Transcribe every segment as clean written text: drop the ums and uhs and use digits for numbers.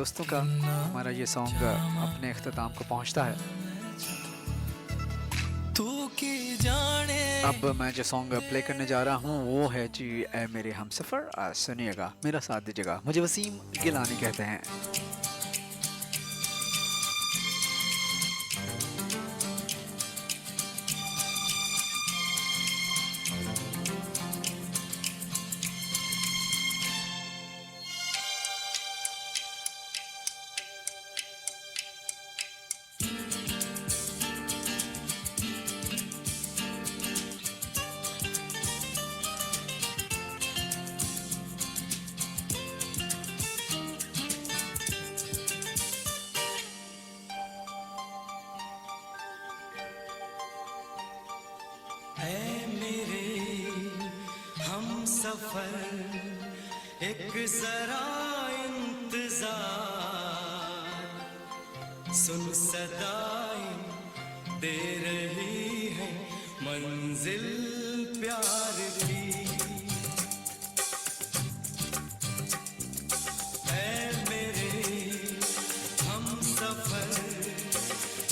दोस्तों का हमारा ये सॉन्ग अपने अख्ताम को पहुंचता है। तू की जाने अब मैं जो सॉन्ग प्ले करने जा रहा हूँ वो है जी ऐ मेरे हमसफ़र। सुनिएगा, मेरा साथ दीजिएगा। मुझे वसीम गिलानी कहते हैं। एक जरा इंतजार, सुन सदाएं दे रही है मंजिल प्यार की। ऐ मेरे हम सफर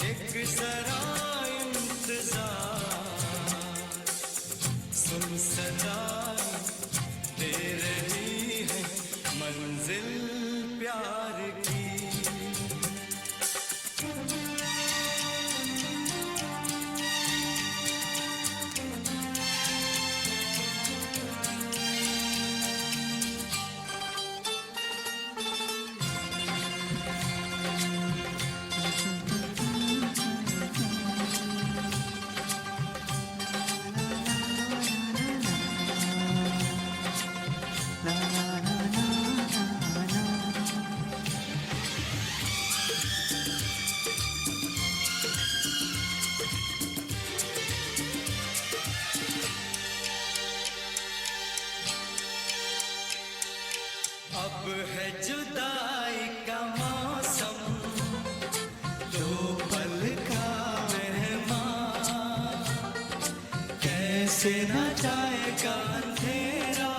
एक जरा इंतजार, सुन सदाएं दे रही है मंजिल प्यार की। अब है जुदाई का मौसम, दो पल का मेहमान, कैसे न जाएगा अंधेरा,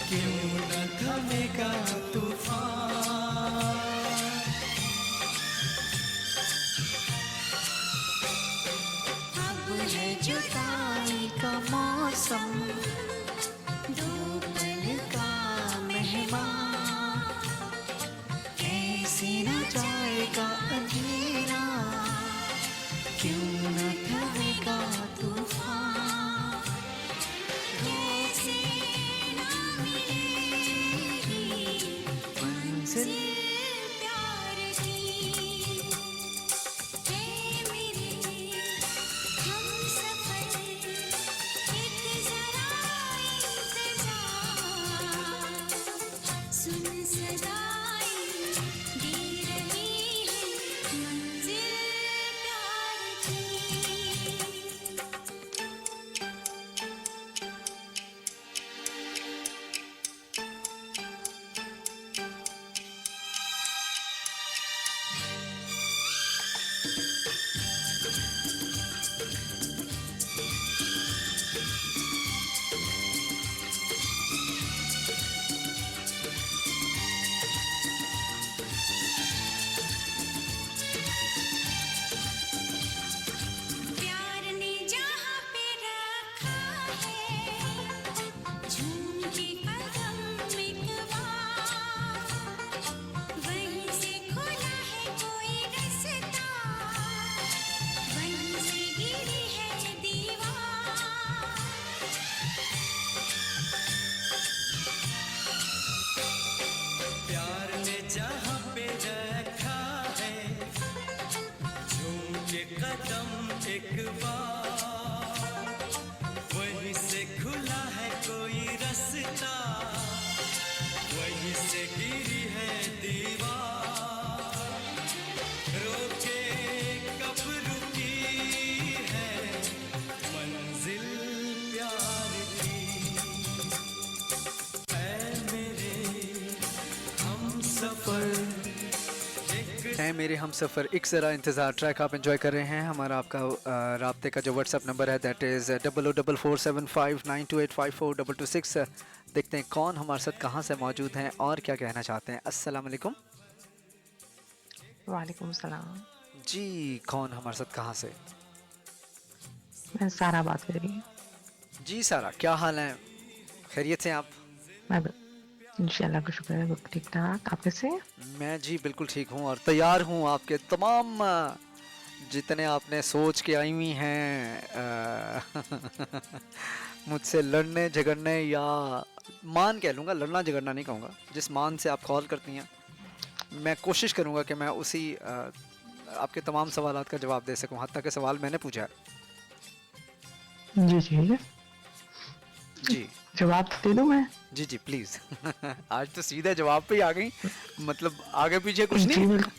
क्यों न थमेगा तूफान। अब है जुदाई का मौसम, दो पल का मेहमान, कैसे न जाएगा अंधेरा, क्यों न थमेगा तूफान। कैसे न मिलेगी मंजिल प्यार की। ऐ मेरे हमसफर एक जरा इंतजार, सुन सदाएं दे रही है मंजिल प्यार की। प्यार ने जहाँ पे रखा है, झूम के कदम एक बार, वहीं से खुला है कोई रास्ता, वहीं से गिरी है दीवार। प्यार ने जहाँ पे रखा है, झूम के कदम एक बार, वहीं से खुला है कोई रास्ता, वहीं से गिरी है दीवार। रोके कब रुकी है मंजिल प्यार की। ऐ मेरे हम सफर ऐ मेरे हमसफ़र एक ज़रा इंतज़ार ट्रैक आप एंजॉय कर रहे हैं। हमारा आपका राब्ते का जो व्हाट्सएप नंबर है दैट इज़ 00447592854226 देखते हैं कौन हमारे साथ कहाँ से मौजूद हैं और क्या कहना चाहते हैं। अस्सलाम वालेकुम। वालेकुम सलाम। जी, कौन हमारे साथ कहाँ से? मैं सारा बात कर रही हूँ। जी सारा, क्या हाल है? खैरियत से हैं आप? मैं इंशाल्लाह का शुक्र है, बिल्कुल ठीक ठाक। आप कैसे हैं? मैं जी बिल्कुल ठीक हूँ और तैयार हूँ आपके तमाम जितने आपने सोच के आई हुई हैं मुझसे लड़ने झगड़ने, या मान कह लूँगा, लड़ना झगड़ना नहीं कहूँगा, जिस मान से आप कॉल करती हैं मैं कोशिश करूँगा कि मैं उसी आपके तमाम सवालात का जवाब दे सकूँ, हत्ता के सवाल मैंने पूछा है। जी जी, जी जवाब दे दूँ मैं? जी जी प्लीज़ आज तो सीधे जवाब पे ही आ गई, मतलब आगे पीछे कुछ जी नहीं। बिल्कुल।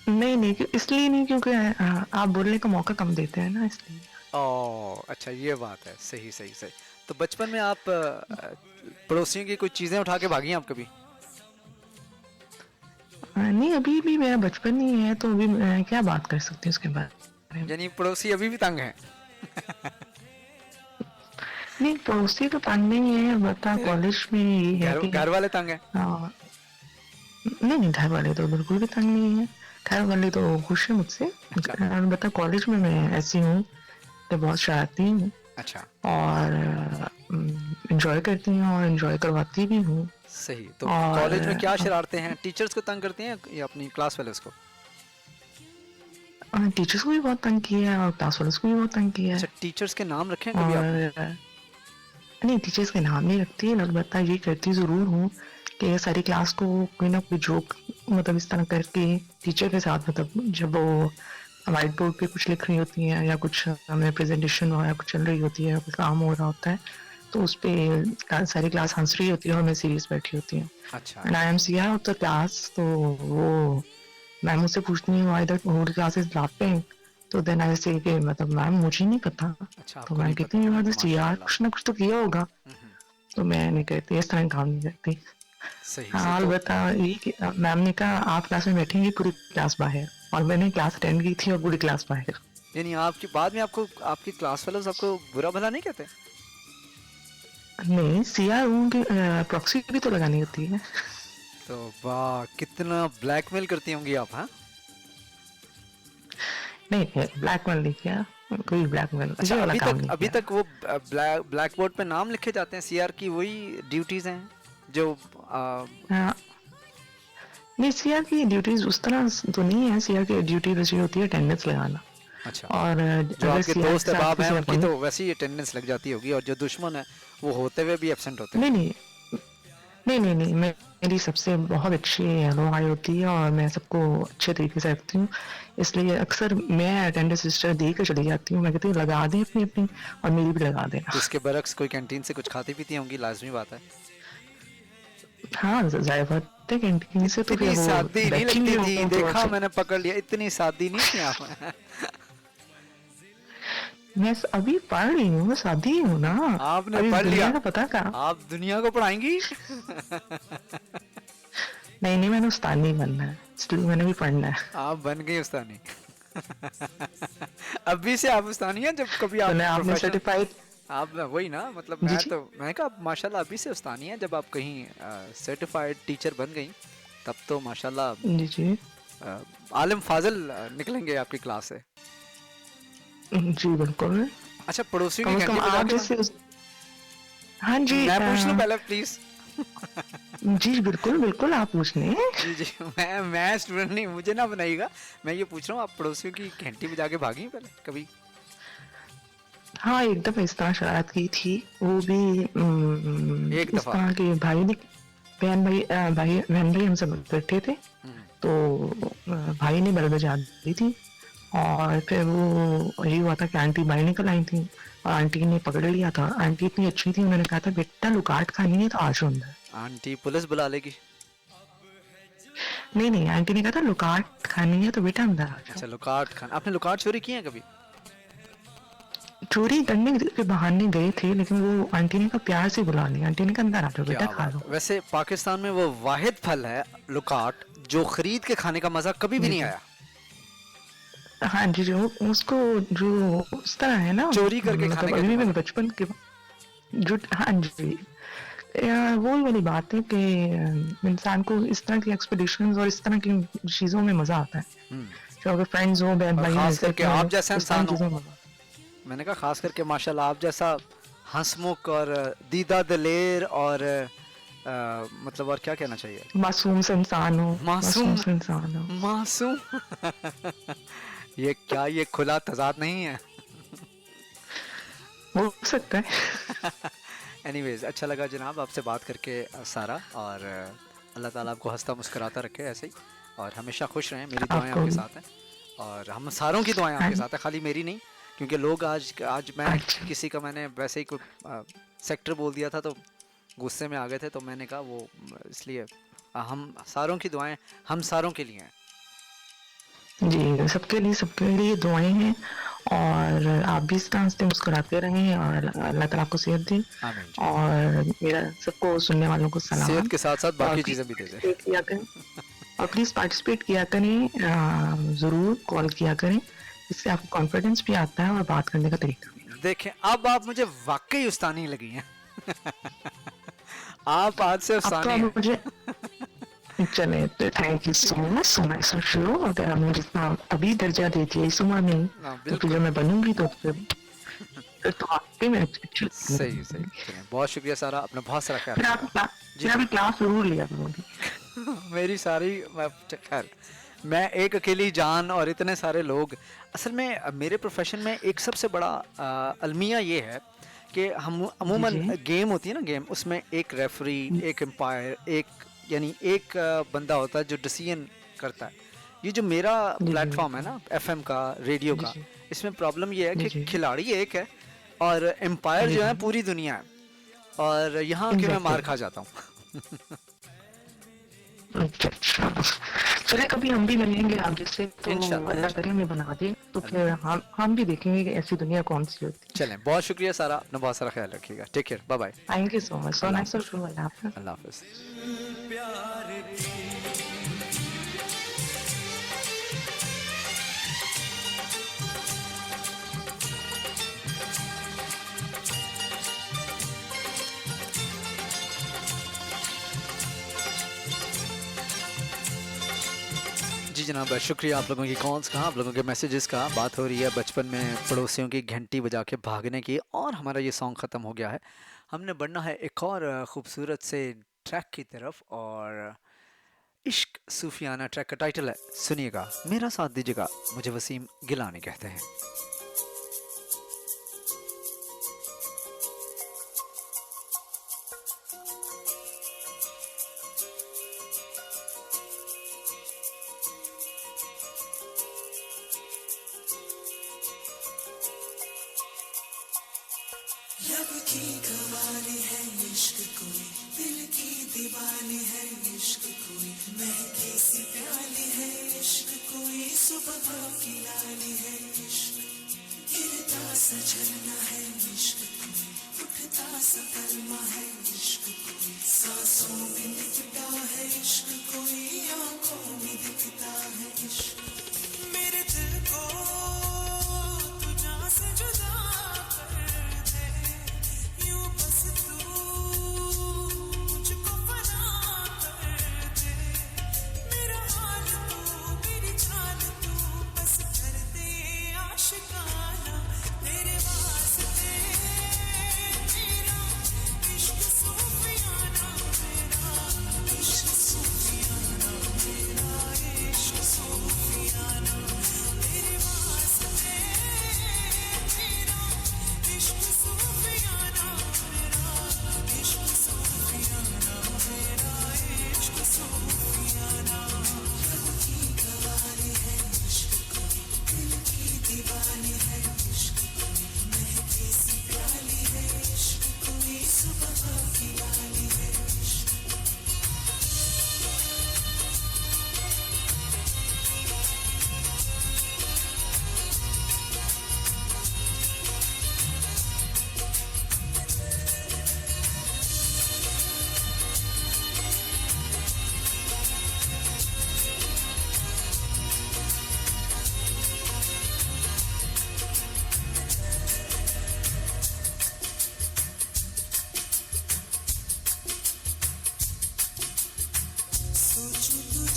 नहीं नहीं, इसलिए नहीं क्योंकि आप बोलने का मौका कम देते हैं ना, इसलिए। ओह अच्छा, ये बात है। सही सही सही। तो बचपन में आप पड़ोसियों की कोई चीज़ें उठा के भागी हैं आप कभी? नहीं, अभी भी मेरा बचपन नहीं है, तो अभी मैं क्या बात कर सकती हूँ उसके बारे में। यानी पड़ोसी अभी भी तंग हैं? नहीं, पड़ोसी तो तंग नहीं है, बता कॉलेज में ये है घर कि घर वाले तंग हैं? नहीं नहीं, घर वाले तो बिल्कुल भी तंग नहीं है। घर वाले तो खुश है मुझसे। अच्छा बता कॉलेज में मैं ऐसी हूँ तो बहुत शरारती हूँ अच्छा। और एंजॉय करती हूँ और एंजॉय करवाती भी हूँ। सही। तो और कॉलेज में क्या शरारतें हैं? टीचर्स को तंग करती हैं या अपनी क्लास वाले को? टीचर्स को भी बहुत तंग किया है और क्लास वालों को भी बहुत तंग किया अच्छा, है। टीचर्स के नाम रखे हैं कभी आपने? और नहीं, टीचर्स के नाम नहीं रखती है, अलबत्ता ये करती ज़रूर हूँ कि सारी क्लास को कोई ना कोई जोक मतलब इस तरह करके टीचर के साथ, मतलब जब वो व्हाइट बोर्ड पे कुछ लिख रही होती हैं या कुछ हमें प्रेजेंटेशन वगैरह कुछ चल रही होती है, कुछ काम हो रहा होता है, तो उस पे सारी क्लास हंस रही होती है और मैं सीरियस बैठी होती हूँ। अच्छा and I am CR of the class, तो वो मैम मुझसे पूछती है why the whole class is laughing, तो देन आई से कि मतलब मैम मुझे नहीं पता। अच्छा, तो आपको मैम नहीं कहती पता। है यू आर द सीआर, माशाल्लाह। कुछ ना कुछ तो किया होगा। हम्म, तो मैं नहीं कहती, इस तरह काम नहीं करती। सही सही। हाँ, तो अलबत्ता ये कि मैम ने कहा आप क्लास में बैठेंगी, पूरी क्लास बाहर, और मैंने क्लास अटेंड की थी और पूरी क्लास बाहर। यानी आपकी बाद में आपको आपकी क्लास वाले आपको बुरा भला नहीं कहते? नहीं, सीआर हूँ कि प्रॉक्सी भी तो लगानी होती है। तो वाह, कितना ब्लैकमेल करती होंगी आप, हाँ? नहीं, ब्लैकमेल नहीं किया, कोई ब्लैकमेल अच्छा, ये वाला काम नहीं अभी किया। तक वो ब्लैक बोर्ड पे नाम लिखे जाते हैं, सीआर की वही ड्यूटीज हैं जो हाँ, नहीं, सीआर की ड्यूटीज उस तरह तो नहीं है। सीआर की ड्यूटी वैसी होती है अटेंडेंस लगाना। अच्छा, और जो अगर आपके सीआर के दोस्त साथ अहबाब हैं किसी उनकी अपॉइंट तो वैसी ही अटेंडेंस लग जाती होगी, और जो दुश्मन है वो होते हुए भी एब्सेंट होते नहीं हैं। नहीं नहीं नहीं नहीं, मेरी सबसे बहुत अच्छी रहनुमाई होती है और मैं सबको अच्छे तरीके से रखती हूँ। इसलिए अक्सर मैं अटेंडेंस रजिस्टर दे कर चली जाती हूँ, मैं कहती हूँ लगा दें अपनी अपनी, और मेरी भी लगा देना। तो इसके बरक्स कोई कैंटीन से कुछ खाती पीती होंगी, लाजमी बात है। हाँ, जाहिर बात है, कैंटीन से तो फिर इतनी वो सादी नहीं बैठेंगे लगती थी, वो तो देखा फिर मैंने, पकड़ लिया, इतनी सादी नहीं थी आप। मैं अभी पढ़ रही हूँ, शादी ही हूँ ना। आपने अभी इस पढ़ दुनिया लिया? का पता कहाँ। आप दुनिया को पढ़ाएंगी? नहीं नहीं, मैंने उस्ताद नहीं बनना है, इसलिए मैंने भी पढ़ना है। आप बन गई उस्तानी। अभी से आप उस्तानी हैं, जब कभी आप सुना है आपने प्रोफेशनल, सर्टिफाइड? आप वही ना, मतलब जी मैं जी तो मैं कहा माशाल्लाह अभी से उस्तानी है, जब आप कहीं सर्टिफाइड टीचर बन गई तब तो माशाल्लाह जी जी आलिम फाजिल निकलेंगे आपकी क्लास से। जी बिल्कुल। अच्छा, पड़ोसियों की कम से कम घंटी बजा आप के जैसे हाँ जी मैं पूछ लूं पहले प्लीज? जी बिल्कुल बिल्कुल, आप पूछ लें। जी जी, मैं स्टूडेंट नहीं, मुझे ना बनाइएगा। मैं ये पूछ रहा हूँ, आप पड़ोसियों की घंटी बजा के भागी हैं पहले कभी? हाँ, एक दफा इस तरह शरारत की थी, वो भी एक इस दफा? तरह के भाई ने, बहन भाई हम सब बैठे थे, हम्म, तो भाई ने बल बजा दी थी, और फिर वो यही हुआ था कि आंटी बाहर निकल आई थी और आंटी ने पकड़ लिया था। आंटी इतनी अच्छी थी, उन्होंने कहा था बेटा लुकाट खानी है तो आ जाओ अंदर। आंटी पुलिस बुला लेगी? नहीं नहीं, आंटी ने कहा था लुकाट खानी है तो बेटा अंदर आ जाओ। अच्छा, लुकाट खान, आपने लुकाट चोरी की है कभी? चोरी करने के बहाने गए थे, लेकिन वो आंटी ने कहा प्यार से बुला लिया, आंटी ने कहा अंदर आ जाओ क्या बेटा खा बात लो। है। वैसे पाकिस्तान में वो वाहिद फल है लुकाट, जो खरीद के खाने का मजा कभी भी जी नहीं जी आया। हाँ जी, जो उसको जो उस तरह है ना, चोरी करके खाने मतलब का अभी जो भी मजा। मैं बचपन के जो हाँ जी, वही वाली बात है कि इंसान को इस तरह की एक्सपेडिशंस और इस तरह की चीज़ों में मज़ा आता है। जो अगर फ्रेंड्स हो, बहन और भाई खास मिलते करके तो आप जैसा उस तरह इंसान की हो। चीज़ों में मज़ा आता है। मैंने कहा खास करके माशाल्लाह आप जैसा हंसमुख और दीदा दिलेर और मतलब और क्या कहना चाहिए, मासूम से इंसान हो, मासूम, मासूम से इंसान हो। मासूम। ये क्या, ये खुला तजाद नहीं है? हो सकता है। एनीवेज, अच्छा लगा जनाब आपसे बात करके सारा, और अल्लाह ताला आपको हंसता मुस्कुराता रखे ऐसे ही, और हमेशा खुश रहें। मेरी दुआएं आपको आपके भी। साथ हैं, और हम सारों की दुआएं हाँ आपके साथ हैं, खाली मेरी नहीं। क्योंकि लोग आज आज मैं अच्छा। किसी का मैंने वैसे ही कोई सेक्टर बोल दिया था तो गुस्से में आ गए थे, तो मैंने कहा वो इसलिए हम सारों की दुआएं हम सारों के लिए हैं। जी, सबके लिए दुआएं हैं, और आप भी इस तरह से मुस्कुराते रहें, और अल्लाह ताला आपको सेहत दे। आमीन जी। और मेरा सबको सुनने वालों को सेहत सलाम। के साथ साथ और बाकी प्लीज चीज़ें भी दे दे। पार्टिसिपेट किया करें, और प्लीज पार्टिसिपेट किया करें, जरूर कॉल किया करें, इससे आपको कॉन्फिडेंस भी आता है और बात करने का तरीका भी। देखें, अब आप मुझे वाकई उस्तानी लगी हैं। आप आज से अब तो उस्तानी आप हैं। मुझे चले, तो thank you so much, so nice of you. अगर आप मुझे जितना अभी दर्जा देती है इस उम्र में, हाँ, तो फिर बिल्कुल जब मैं बनूंगी तो फिर तो आपके में अच्छी सही सही। चलें, बहुत शुक्रिया सारा, अपना बहुत सारा ख्याल फिर आप रखिएगा। जी। फिर अभी क्लास जरूर लिया करूंगी। मेरी सारी खैर, मैं एक अकेली जान और इतने सारे लोग। असल में मेरे प्रोफेशन में एक सबसे बड़ा अलमिया ये है कि हम अमूमन जी। गेम होती है ना, गेम, उसमें एक रेफरी, एक एम्पायर, एक यानी एक बंदा होता है जो डिसीजन करता है। ये जो मेरा जी, जी। प्लेटफॉर्म है ना, एफएम का, रेडियो जी, का, जी। इसमें प्रॉब्लम ये है जी, कि जी। खिलाड़ी एक है और एम्पायर जी, जो है जी। पूरी दुनिया है, और यहाँ के मैं मार Exactly. खा जाता हूँ। अच्छा, चले कभी हम भी मिलेंगे आप जैसे, तो इंशाल्लाह, अल्लाह करे हमें बना दे, तो फिर हम भी देखेंगे कि ऐसी दुनिया कौन सी होती है। चलें, बहुत शुक्रिया सारा, अपना बहुत सारा ख्याल रखिएगा। Take care, bye bye. Thank you so much, so अल्लाह नाइस ऑफ यू। अल्लाह हाफ़िज़। अल्लाह हाफिज़। प्यार की जी जनाब, शुक्रिया आप लोगों की कॉल्स का, आप लोगों के मैसेजेस का। बात हो रही है बचपन में पड़ोसियों की घंटी बजा के भागने की, और हमारा ये सॉन्ग ख़त्म हो गया है। हमने बढ़ना है एक और ख़ूबसूरत से ट्रैक की तरफ, और इश्क सूफियाना ट्रैक का टाइटल है, सुनिएगा, मेरा साथ दीजिएगा। मुझे वसीम गिलानी कहते हैं। लब की कवाली है इश्क कोई, दिल की दीवानी है इश्क कोई, महकी सी प्याली है इश्क कोई, सुबह की लाली है इश्क, गिरता सा झरना है इश्क कोई, उठता सा कलमा है इश्क कोई, सांसों में लिपटा है इश्क कोई, आंखों में दिखता है इश्क। मेरे दिल को तू जान से जुदा कर दे, यूं बस तू मुझको फना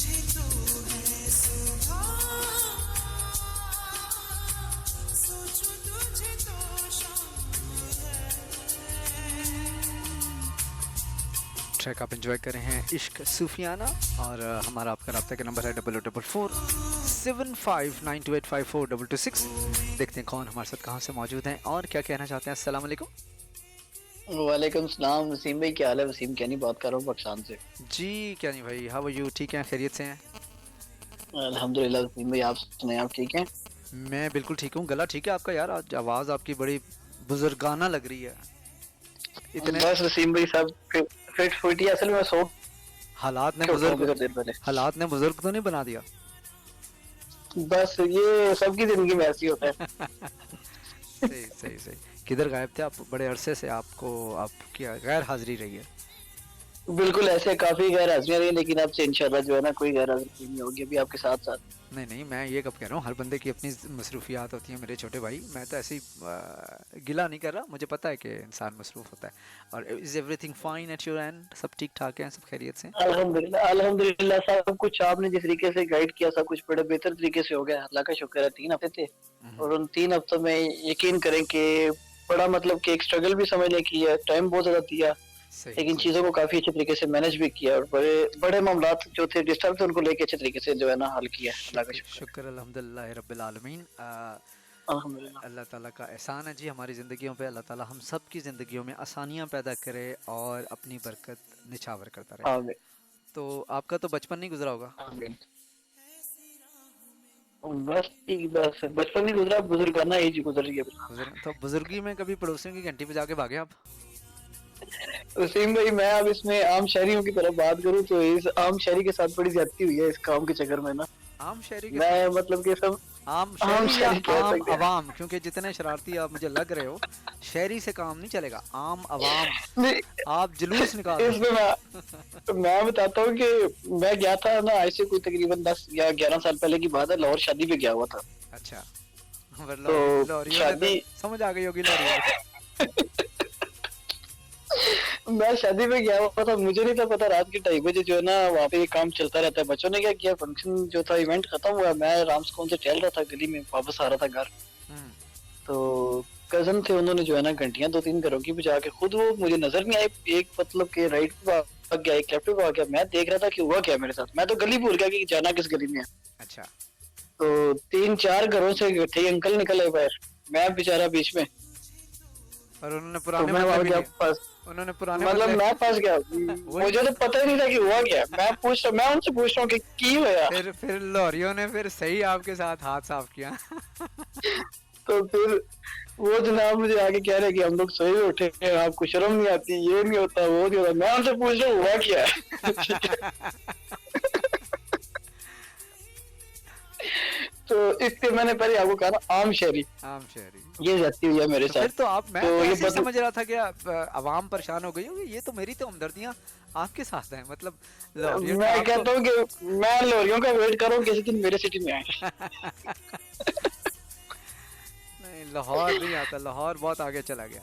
तुझे तो है सुबह, सोचूं तुझे तो शाम है। ट्रैक आप एंजॉय कर रहे हैं इश्क सूफियाना और हमारा आपका रब्ता का नंबर है 00447592854226। देखते हैं कौन हमारे साथ कहाँ से मौजूद हैं और क्या कहना चाहते हैं। अस्सलाम वालेकुम। वालेकुम सलाम। वसीम भाई क्या हाल है? वसीम क्या नहीं बात कर रहा हूँ पाकिस्तान से। जी क्या नहीं भाई, हाउ आर यू? ठीक हैं, खैरियत से हैं? अल्हम्दुलिल्लाह। वसीम भाई आप सुनाए, आप ठीक हैं? मैं बिल्कुल ठीक हूँ। गला ठीक है आपका यार? आज आवाज़ आपकी बड़ी बुजुर्गाना लग रही है। इतने बस वसीम भाई सब फिट फुटी। असल में मैं सो हालात ने के उठा हूँ बुजुर्ग कुछ देर पहले। हालात ने बुजुर्ग तो नहीं बना दिया? बस ये सबकी जिंदगी में ऐसी होता है। सही सही सही। किधर गायब थे आप बड़े अरसे से? आपकी गैर हाजिरी रही है। बिल्कुल ऐसे काफी गैर हाजिरियां रही, लेकिन अब से इंशाल्लाह जो है ना कोई गैर हाजिरी नहीं होगी अभी आपके साथ साथ। नहीं नहीं, मैं ये कब कह रहा हूँ, हर बंदे की अपनी मसरूफियात होती हैं मेरे छोटे भाई। मैं तो ऐसे ही गिला नहीं कर रहा, मुझे पता है कि इंसान मसरूफ़ होता है। और is everything fine at your and? सब ठीक ठाक हैं, सब खैरियत से हैं? अल्हम्दुलिल्लाह अल्हम्दुलिल्लाह सब कुछ आपने जिस तरीके से गाइड किया सब कुछ बड़े बेहतर तरीके से हो गया, अल्लाह का शुक्र है। 3 हफ्ते थे और उन 3 हफ्तों में यकीन करें कि बड़ा मतलब कि एक स्ट्रगल भी समझने की है, टाइम बहुत ज्यादा दिया, सही लेकिन सही। चीजों को काफी अच्छे तरीके से मैनेज भी किया और बड़े बड़े मामलात जो थे डिस्टर्ब थे उनको लेके अच्छे तरीके से जो है ना हल किया। अल्लाह का शुक्र शुक्र शुक्र अल्हम्दुलिल्लाह रब्बिल आलमीन। है। अल्हम्दुलिल्लाह। अल्लाह ताला का एहसान है जी हमारी ज़िंदगियों पे। अल्लाह ताला हम सब की ज़िंदगियों में आसानियाँ पैदा करे और अपनी बरकत निछावर करता रहे। आमीन तो आपका तो बचपन नहीं गुजरा होगा? आमीन। बस ठीक, बस बचपन नहीं गुजरा, बुजुर्गाना एज गुजर रही है बिल्कुल। बुजुर्ग तो बुजुर्गी में कभी पड़ोसियों की घंटी बजा के भागे आप? वसीम भाई मैं अब इसमें आम शहरियों की तरफ बात करूं तो इस आम शहरी के साथ बड़ी ज्यादती हुई है इस काम के चक्कर में ना। आम शहरी के मैं साथ? मतलब कि सब आम आम शहरी या शहरी कह आम सकते हैं। अवाम? क्योंकि जितने शरारती आप मुझे लग रहे हो, शहरी से काम नहीं चलेगा। आम अवाम, नहीं, आप जुलूस निकाल रहे इसमें मैं बताता हूँ कि मैं गया था ना आज से कोई तकरीबन 10 या 11 साल पहले की बात है, लाहौर शादी पे गया हुआ था। हो। अच्छा, पर तो लॉरियों ने शादी तो समझ आ गई होगी लॉरियों को। मैं शादी में गया हुआ था, मुझे नहीं था पता रात के 2:30 बजे जो है ना वहाँ पे ये काम चलता रहता है। बच्चों ने क्या किया, फंक्शन जो था इवेंट खत्म हुआ, मैं रामस्कोन से टहल रहा था गली में, वापस आ रहा था घर। हम्म, तो कजन थे, उन्होंने जो है ना घंटियां 2-3 घरों की बजा के, खुद वो मुझे नजर नहीं आई, एक मतलब के राइट पे भाग गया, एक लेफ्ट पे भाग गया। मैं देख रहा था कि हुआ क्या मेरे साथ, मैं तो गली भूल गया कि जाना किस गली में है। अच्छा। तो 3-4 घरों से थे अंकल निकले बाहर, मैं बेचारा बीच में। और उन्होंने तो पुराने मैं बदले वहां भी गया लिए? पास, उन्होंने पुराने मतलब बदले? मैं फंस गया। वही। मुझे तो पता ही नहीं था कि हुआ क्या। मैं उनसे पूछ रहा हूँ कि की होया। फिर लॉरियों ने फिर सही आपके साथ हाथ साफ किया। तो फिर वो जनाब मुझे आके कह रहे कि हम लोग सोए हुए उठे हैं, आपको शर्म नहीं आती, ये नहीं होता वो नहीं होता। मैं उनसे पूछ रहा हूँ हुआ क्या है। तो इसके मैंने पहले आपको कहा ना आम शहरी, आम शहरी। ये जाती हुई है मेरे तो साथ। फिर तो आप, मैं तो तो ये ऐसे ही बदल समझ रहा था कि आवाम परेशान हो गई होगी, ये तो मेरी तो हमदर्दियां आपके साथ हैं। मतलब लॉरियों मैं ने कहता हूँ कि मैं लोरियों का वेट कर रहा हूँ किसी दिन मेरे सिटी में आए। नहीं, लाहौर नहीं आता, लाहौर बहुत आगे चला गया।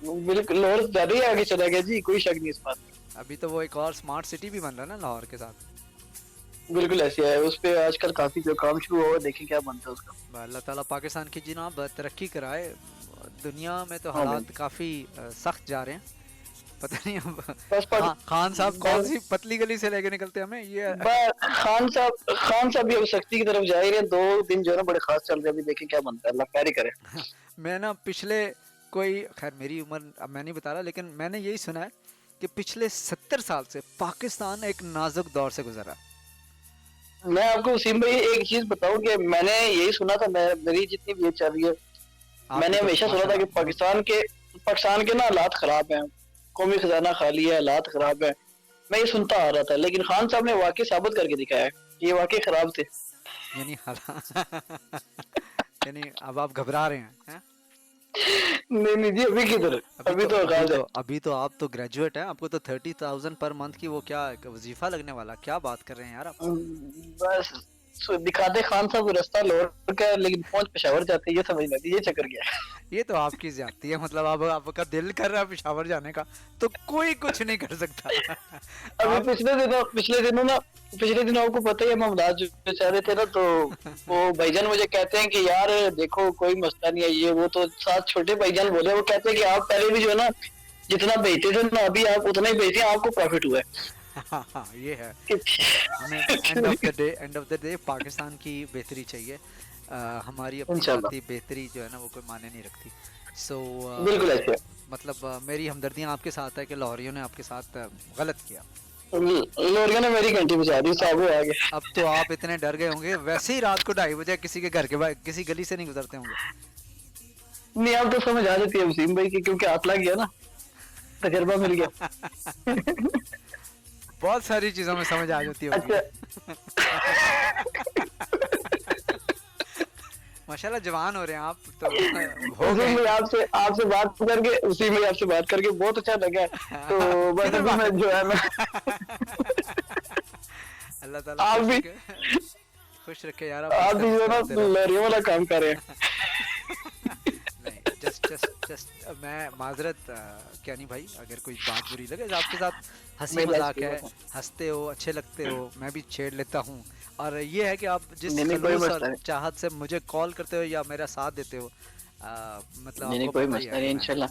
बिल्कुल लाहौर ज्यादा ही आगे चला गया जी, कोई शक नहीं इस बात में। अभी तो वो एक और स्मार्ट सिटी भी बन रहा है ना लाहौर के साथ। बिल्कुल ऐसे है, उस पे आजकल काफी जो काम शुरू हुआ है, देखें क्या बनता है उसका। अल्लाह ताला पाकिस्तान की जनाब तरक्की कराए। दुनिया में तो आमीन। हालात काफ़ी सख्त जा रहे हैं। पता नहीं अब बस पर खान साहब कौन सी पतली गली से लेके निकलते हैं हमें ये। खान साहब भी अब सख्ती की तरफ जा ही रहे हैं। 2 दिन जो है ना बड़े खास चल रहे हैं, अभी देखें क्या बनता है, अल्लाह खैर ही करे। मैं ना पिछले कोई, खैर मेरी उम्र अब मैं नहीं बता रहा, लेकिन मैंने यही सुना है कि पिछले 70 साल से पाकिस्तान एक नाजुक दौर से गुजरा। मैं आपको वसीम भाई एक चीज बताऊं कि मैंने यही सुना था, मेरी जितनी भी ये चल रही है, मैंने तो हमेशा सुना था कि माशाल्लाह पाकिस्तान के ना हालात खराब हैं, कौमी खजाना खाली है, हालात खराब है। मैं ये सुनता आ रहा था, लेकिन खान साहब ने वाकई साबित करके दिखाया कि ये वाकई खराब थे। यानी यानी अब आप घबरा रहे हैं? नहीं नहीं जी, अभी किधर, अभी तो आगाज है। अभी तो आप तो ग्रेजुएट हैं, आपको तो 30,000 पर मंथ की वो क्या वजीफा लगने वाला, क्या बात कर रहे हैं यार आप? बस दिखाते खान साहब रास्ता लाहौर का, लेकिन पहुंच पेशावर जाते हैं, ये समझ नहीं आती ये चक्कर क्या है। ये तो आपकी ज्यादती है, मतलब अब आपका दिल कर रहा है पेशावर जाने का तो कोई कुछ नहीं कर सकता। अभी आप पिछले दिनों आपको पता ही है, मुमताज जो बेचारे थे ना, तो वो भाईजान मुझे कहते हैं कि यार देखो कोई मसला नहीं है ये वो, तो साथ छोटे भाईजान बोले, वो कहते हैं कि आप पहले भी जो है ना जितना बेचते थे ना, अभी आप उतना ही बेचते हैं, आपको प्रॉफिट हुआ है। हाँ हाँ ये है। हमें कि- end of the day Pakistan की बेहतरी चाहिए। हमारी अपनी इंशाल्लाह जाती बेहतरी जो है ना वो कोई मायने नहीं रखती। सो बिल्कुल ऐसे। मतलब मेरी हमदर्दियाँ आपके साथ है कि लाहौरियों ने आपके साथ गलत किया। लोरिया ने मेरी घंटी बजा दी, साहब वो आ गए। अब तो आप इतने डर गए होंगे, वैसे ही रात को 2:30 बजे किसी के घर के बाहर किसी गली से नहीं गुजरते होंगे। नहीं अब तो समझ आ जाती है वसीम भाई की, क्योंकि हाथ लग गया ना, तजर्बा मिल गया। बहुत सारी चीजों में समझ आ जाती होगी। अच्छा माशाल्लाह जवान हो रहे हैं आप तो। हो उसी गए। में आपसे आपसे बात करके उसी में आपसे बात करके बहुत अच्छा लगा। तो बस किधर अभी बात- मैं जो है मैं अल्लाह ताला आप खुश भी- रखे- खुश रखे यार। आप भी जो है ना करते रहो। लहरियों वाला काम कर रहे हैं। नहीं जस्ट मैं माजरत क्या नहीं भाई, अगर कोई बात बुरी लगे आपके साथ हंसी मेरी मजाक बात है, सुनो। हंसते हो अच्छे लगते हो, मैं भी छेड़ लेता हूँ। और ये है कि आप जिस नहीं, नहीं, कोई खलूस मसला और नहीं। चाहत से मुझे कॉल करते हो या मेरा साथ देते हो, मतलब नहीं नहीं आपको कोई पता ही मसला है नहीं कि मैं- इंशाल्लाह।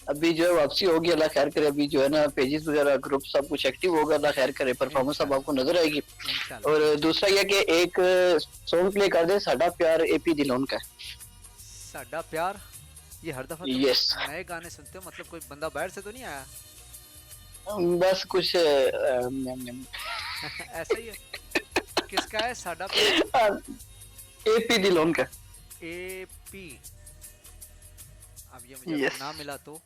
अभी जो है वापसी होगी, अल्लाह खैर करे। अभी जो है ना पेजेस वगैरह ग्रुप सब कुछ एक्टिव होगा, अल्लाह खैर करे। परफॉर्मेंस अब आपको नजर आएगी। इंशाल्लाह। और दूसरा यह कि एक सॉन्ग प्ले कर दे, साडा प्यार एपी दिलोन का। साडा प्यार, ये हर दफा तुम Yes. नए गाने सुनते हो, मतलब कोई बंदा बाहर से तो नहीं आया? बस कुछ ऐसा ही है। किसका है साडा प्यार? एपी दिलोन का। एपी। अब ये मुझे Yes. ना मिला तो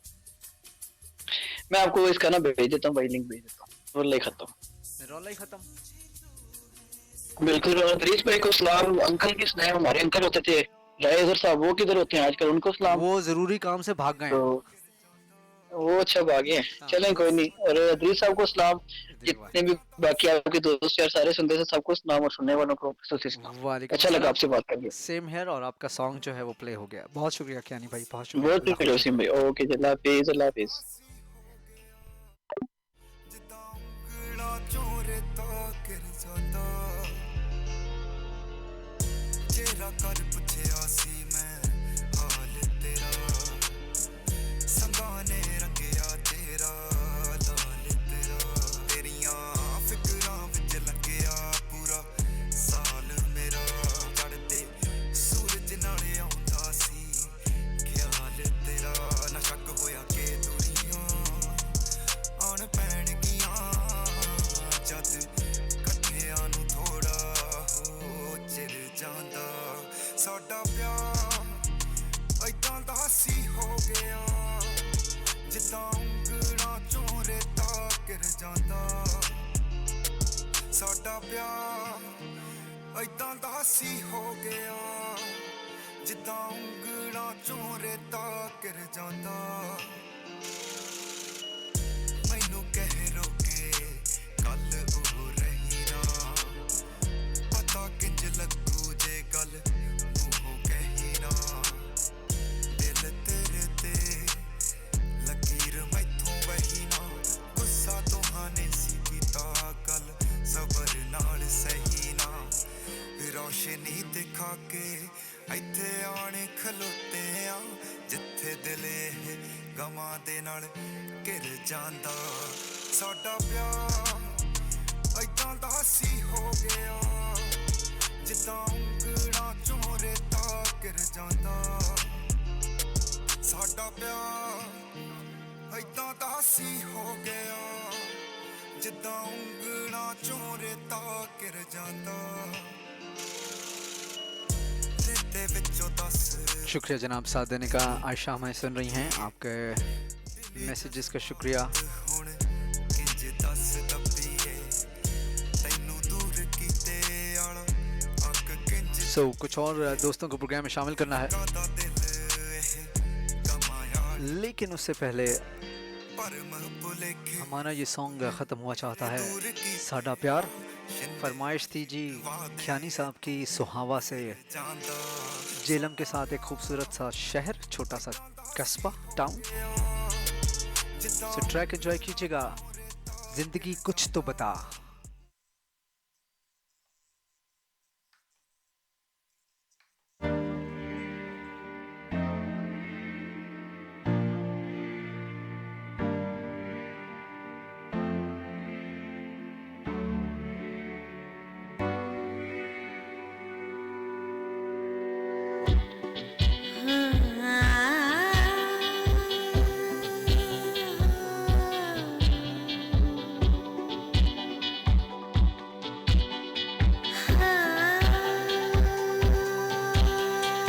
मैं आपको इसका ना भेज देता हूँ भाई, लिंक भेज देता हूँ। रोल खत्म। रौला ही खत्म। बिल्कुल। और हरीश भाई को सलाम। अंकल की स्नेह, हमारे अंकल होते थे रायजर साहब, वो किधर होते हैं आजकल, उनको सलाम। वो जरूरी काम से भाग गए तो वो अच्छा भागे हैं, हाँ। चलें कोई नहीं। और हरीश साहब को सलाम। हैं। जितने भी बाकी आपके दोस्त यार सारे सुनते थे, सबको सलाम, और सुनने वालों को खुसूसी सलाम। वालेकुम अच्छा लगा अस्सलाम। आपसे बात करके। सेम हेयर, और आपका सॉन्ग जो है वो प्ले हो गया। बहुत शुक्रिया कियानी भाई, बहुत शुक्रिया। बहुत अल्लाह शुक्रिया हाफ़िज़। वसीम भाई। ओके जी, अल्लाह हाफिज, अल्लाह हाफिज। ਜਿੱਦਾਂ ਉਂਗਲਾਂ ਚੋਂ ਰੇਤਾ ਗਿਰ ਜਾਂਦਾ, ਚਿਹਰਾ ਕਰ ਪੁੱਛਿਆ ਸੀ ਮੈਂ ਹਾਲ ਤੇਰਾ, ਸੰਗਾਂ ਨੇ ਰੰਗਿਆ ਤੇਰਾ ਲਾਲ ਤੇਰਾ, ਤੇਰੀਆਂ ਫਿਕਰਾਂ ਵਿੱਚ ਲੰਘਿਆ ਪੂਰਾ ਸਾਲ ਮੇਰਾ, ਚੜ੍ਹਦੇ ਸੂਰਜ ਨਾਲ ਆਉਂਦਾ ਸੀ ਖਿਆਲ ਤੇਰਾ, ਨਾ ਸ਼ੱਕ ਹੋਇਆ ਕਿ ਦੁਨੀਆਂ ਆਉਣ ਪੈਣਗੀਆਂ ਜਦ ਇਕੱਠਿਆਂ ਨੂੰ ਥੋੜਾ ਹੋ ਚਿਰ ਜਾਂਦਾ, ਸਾਡਾ ਪਿਆਰ ਏਦਾਂ ਦਾ ਸੀ ਹੋ ਗਿਆ, ਜਿੱਦਾਂ ਉਂਗਲਾਂ ਚੋਂ ਰੇਤਾ ਗਿਰ ਜਾਂਦਾ, ਸਾਡਾ ਪਿਆਰ ਏਦਾਂ ਦਾ ਸੀ ਹੋ ਗਿਆ, ਜਿੱਦਾਂ ਉਂਗਲਾਂ ਚੋਂ ਰੇਤਾ ਗਿਰ ਜਾਂਦਾ, ਮੈਨੂੰ ਕਹਿ ਰੋਕੇ ਕੱਲ ਉਹ ਰਹੀ ਨਾ, ਪਤਾ ਕਿੰਜ ਲੱਗੂ ਜੇ ਗੱਲ ਮੂੰਹੋਂ ਕਹੀ ਨਾ, ਦਿਲ ਤੇਰੇ ਤੇ ਲਕੀਰ ਮੈਥੋਂ ਵਹੀ ਨਾ, ਗੁੱਸਾ ਦੋਹਾਂ ਨੇ ਸੀ ਕੀਤਾ ਗੱਲ ਸਬਰ ਨਾਲ ਸਹੀ ਨਾ, ਰੌਸ਼ਨੀ ਦਿਖਾ ਕੇ ਇੱਥੇ ਆਣ ਖਲੋਤੇ ਆ, ਜਿੱਥੇ ਦਿਲ ਇਹ ਗਮਾਂ ਦੇ ਨਾਲ ਘਿਰ ਜਾਂਦਾ, ਸਾਡਾ ਪਿਆਰ ਏਦਾਂ ਦਾ ਸੀ ਹੋ ਗਿਆ, ਜਿੱਦਾਂ ਉਂਗਲਾਂ ਚੋਂ ਰੇਤਾ ਗਿਰ ਜਾਂਦਾ, ਸਾਡਾ ਪਿਆਰ ਏਦਾਂ ਦਾ ਸੀ ਹੋ ਗਿਆ, ਜਿੱਦਾਂ ਉਂਗਲਾਂ ਚੋਂ ਰੇਤਾ ਗਿਰ ਜਾਂਦਾ, ਰੇਤੇ ਵਿੱਚੋਂ ਦੱਸ शुक्रिया जनाब साथ देने का। आयशा हमें सुन रही हैं, आपके मैसेजेस का शुक्रिया। ਹੁਣ ਕਿੰਜ ਦੱਸ ਦੱਬੀਏ ਤੈਨੂੰ ਦੂਰ ਕੀਤੇ ਆਲਾ ਅੱਗ ਕਿੰਜ सो कुछ और दोस्तों को प्रोग्राम में शामिल करना है, ਦਾ ਦਿਲ ਇਹ ਕਮਾਇਆ लेकिन उससे पहले ਭਰਮ ਭੁਲੇਖੇ हमारा ये सॉन्ग ख़त्म हुआ चाहता है। ਦੂਰ ਕੀ साडा प्यार फरमाइश थी जी ख्यानी साहब की सुहावा से जेलम के साथ एक खूबसूरत सा शहर, छोटा सा कस्बा, टाउन। सो ट्रैक एंजॉय कीजिएगा, जिंदगी कुछ तो बता।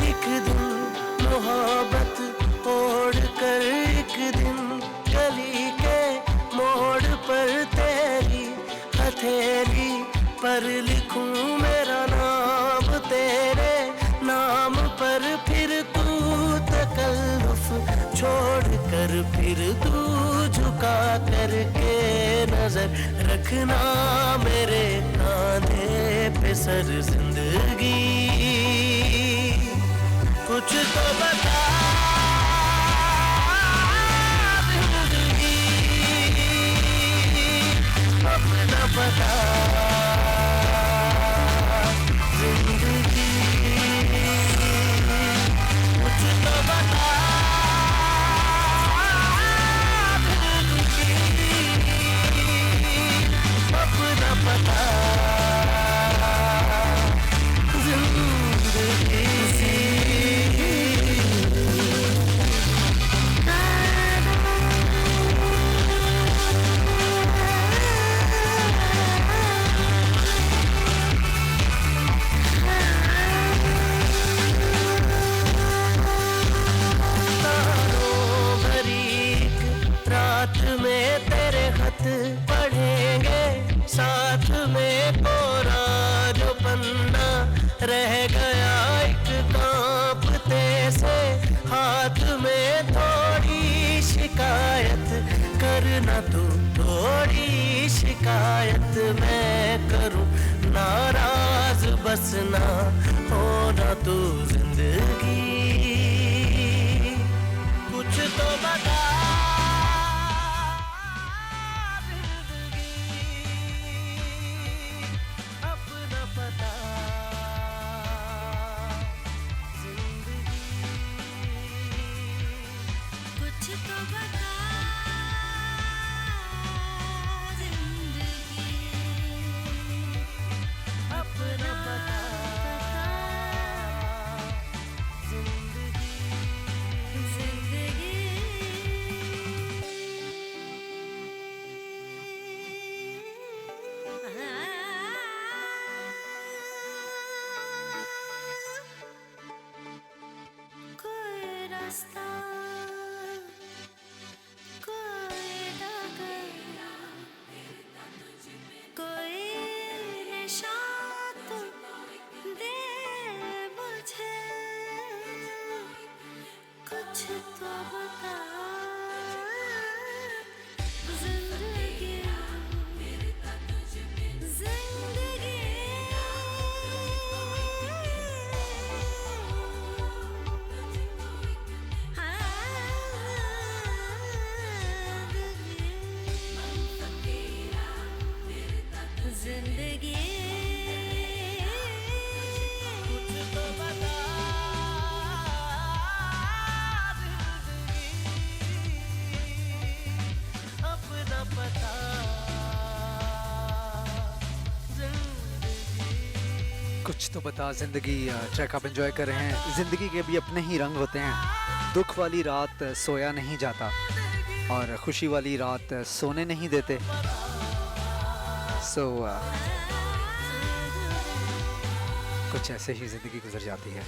एक दिन मोहब्बत तोड़ कर एक दिन गली के मोड़ पर तेरी हथेली पर लिखूं मेरा नाम, तेरे नाम पर फिर तू तकल्लुफ छोड़ कर फिर तू झुका करके नजर रखना मेरे कांधे पे सर जिंदगी कुछ तो बता जिंदगी अपना बता जिंदगी कुछ तो बता जिंदगी अपना बता रात में तेरे खत पढ़ेंगे साथ में कोरा जो पन्ना रह गया एक कांपते से हाथ में थोड़ी शिकायत करना तू थोड़ी शिकायत मैं करूं नाराज बस ना होना तू जिंदगी कुछ तो बता अपना पता जिंदगी कुछ तो बता जिंदगी अपना पता कोई रास्ता कोई डगर कोई निशान तो दे मुझे कुछ तो बता जिंदगी जिंदगी कुछ तो बता जिंदगी अपना पता जिंदगी कुछ तो बता जिंदगी। ट्रैक आप एंजॉय कर रहे हैं। जिंदगी के भी अपने ही रंग होते हैं। दुख वाली रात सोया नहीं जाता और खुशी वाली रात सोने नहीं देते। सो कुछ ऐसे ही ज़िंदगी गुजर जाती है।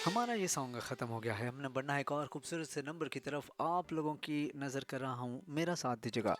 हमारा ये सॉन्ग ख़त्म हो गया है। हमने बढ़ना है एक और खूबसूरत से नंबर की तरफ। आप लोगों की नज़र कर रहा हूँ, मेरा साथ दीजिएगा।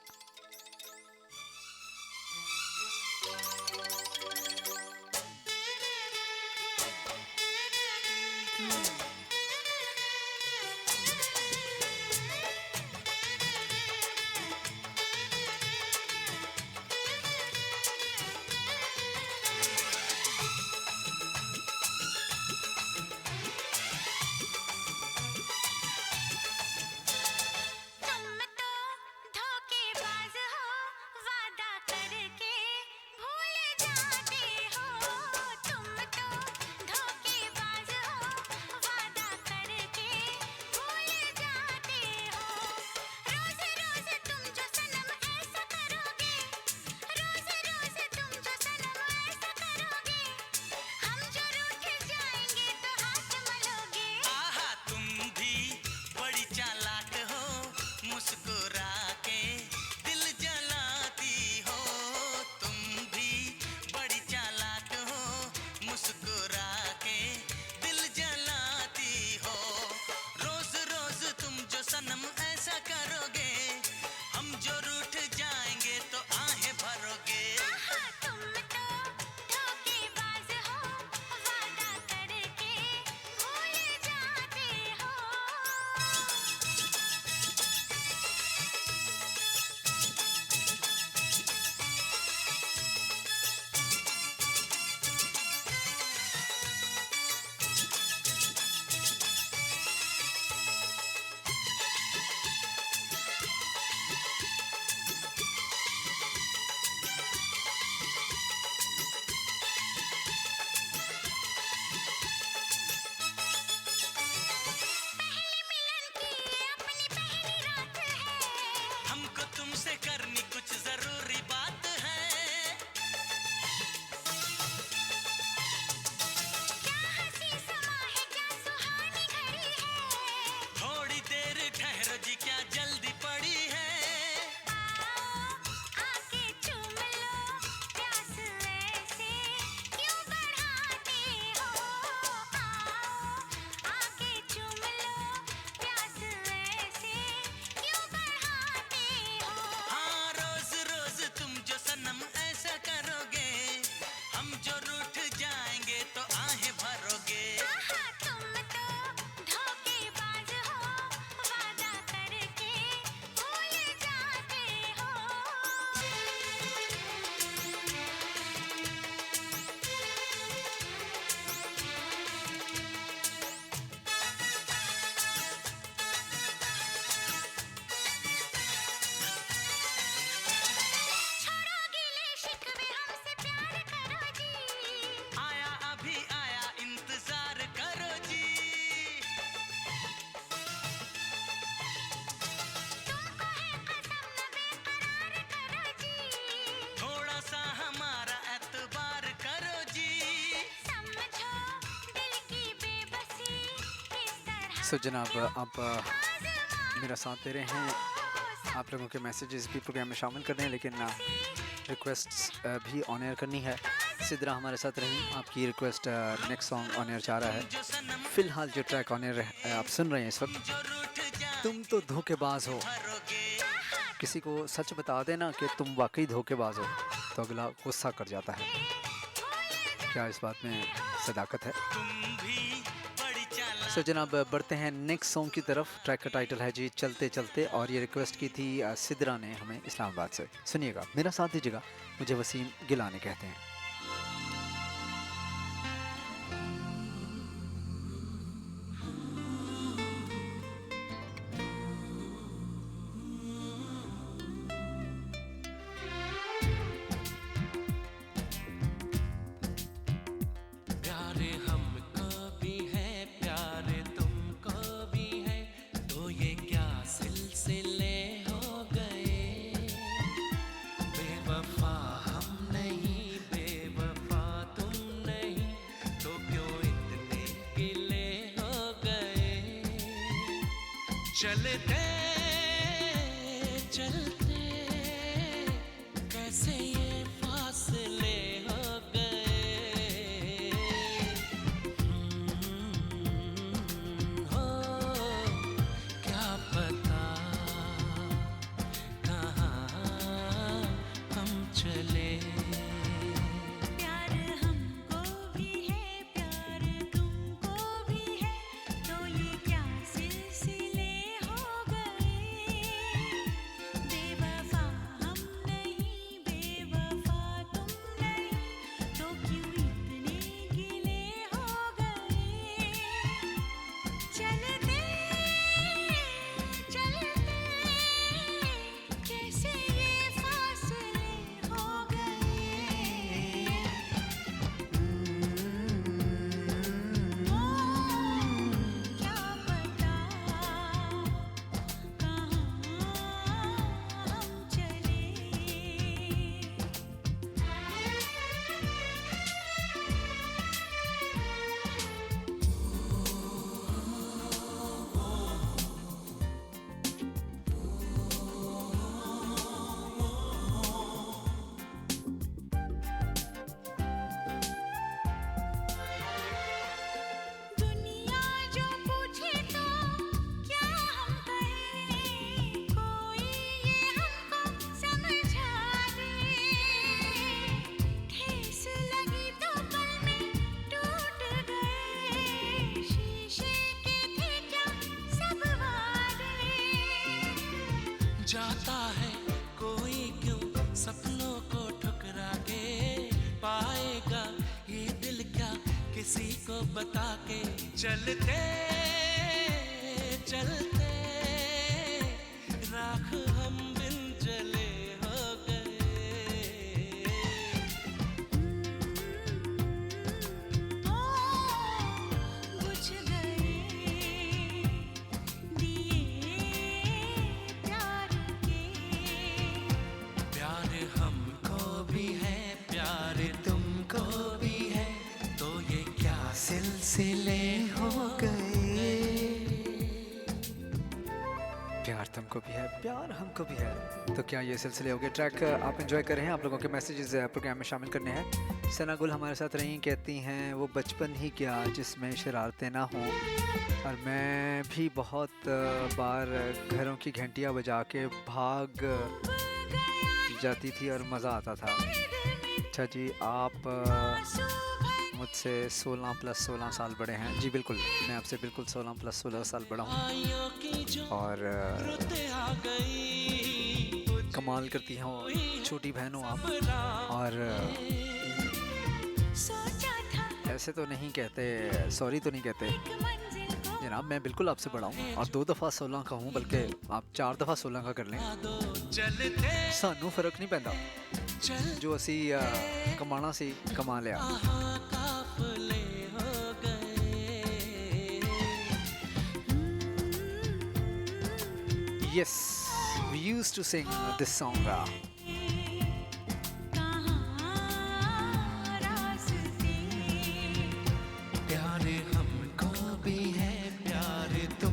सो जनाब आप मेरा साथ दे रहे हैं, आप लोगों के मैसेजेस भी प्रोग्राम में शामिल कर रहे हैं, लेकिन रिक्वेस्ट्स भी ऑन एयर करनी है। इसी तरह हमारे साथ रहीं, आपकी request next song on air जा रहा है। फ़िलहाल जो ट्रैक ऑन एयर आप सुन रहे हैं इस वक्त, तुम तो धोखेबाज हो। किसी को सच बता देना कि तुम वाकई धोखेबाज हो तो अगला गुस्सा कर जाता है। क्या इस बात में सदाकत है? सो जनाब बढ़ते हैं नेक्स्ट सॉन्ग की तरफ। ट्रैक का टाइटल है जी चलते चलते, और ये रिक्वेस्ट की थी सिद्रा ने हमें इस्लामाबाद से। सुनिएगा, मेरा साथ दीजिएगा, मुझे वसीम गिलानी कहते हैं। प्यारे हमको भी है, प्यारे तुमको भी है, तो ये क्या सिलसिले हो गए। बेवफा हम नहीं, बेवफा तुम नहीं, तो क्यों इतने गिले हो गए। चलते चलते कैसे ये फासले हो गए। हो क्या पता कहाँ हम चले। प्यार हमको भी है, प्यार तुमको भी है, तो ये क्या सिलसिले हो गए। बेवफा हम नहीं, बेवफा तुम नहीं, तो क्यों इतने गिले हो गए। चलते चलते कैसे ये फासले हो गए। क्या पता कहाँ हम चले। दुनिया जो पूछे तो क्या हम कहें, कोई ये हमको समझा दे। ठेस लगी तो पल में टूट गए, शीशे के थे क्या सब वादे। जाता है कोई क्यों सपनों को ठुकरा के, पाएगा ये दिल क्या किसी को बता के। चलते चलते राख हम बिन जले हो गए। बुझ गए दिए प्यार के। प्यार हमको भी है, प्यार तुमको भी है, तो ये क्या सिलसिले हो गए। प्यार तुमको भी है, प्यार हमको भी है, तो क्या ये सिलसिले हो गए। ट्रैक आप एंजॉय कर रहे हैं, आप लोगों के मैसेजेस प्रोग्राम में शामिल करने हैं। सना गुल हमारे साथ रही, कहती हैं वो बचपन ही क्या जिसमें शरारतें ना हों, और मैं भी बहुत बार घरों की घंटियां बजा के भाग जाती थी और मज़ा आता था। अच्छा जी, आप मुझसे 16 प्लस 16 साल बड़े हैं। जी बिल्कुल, मैं आपसे बिल्कुल 16 प्लस 16 साल बड़ा हूँ, आइयों की जो और रुते आ गई। कमाल करती हैं छोटी बहनों आप। और सोचा था ऐसे तो नहीं कहते, सॉरी तो नहीं कहते मंजिल को जनाब। मैं बिल्कुल आपसे बड़ा हूँ और 2 दफ़ा 16 का हूँ, बल्कि आप 4 दफ़ा 16 का कर लें, सानू फर्क नहीं पैंदा। जो असी कमाना सी कमा लिया। Yes, we used to sing this song. प्यारे हमको भी है, प्यारे तो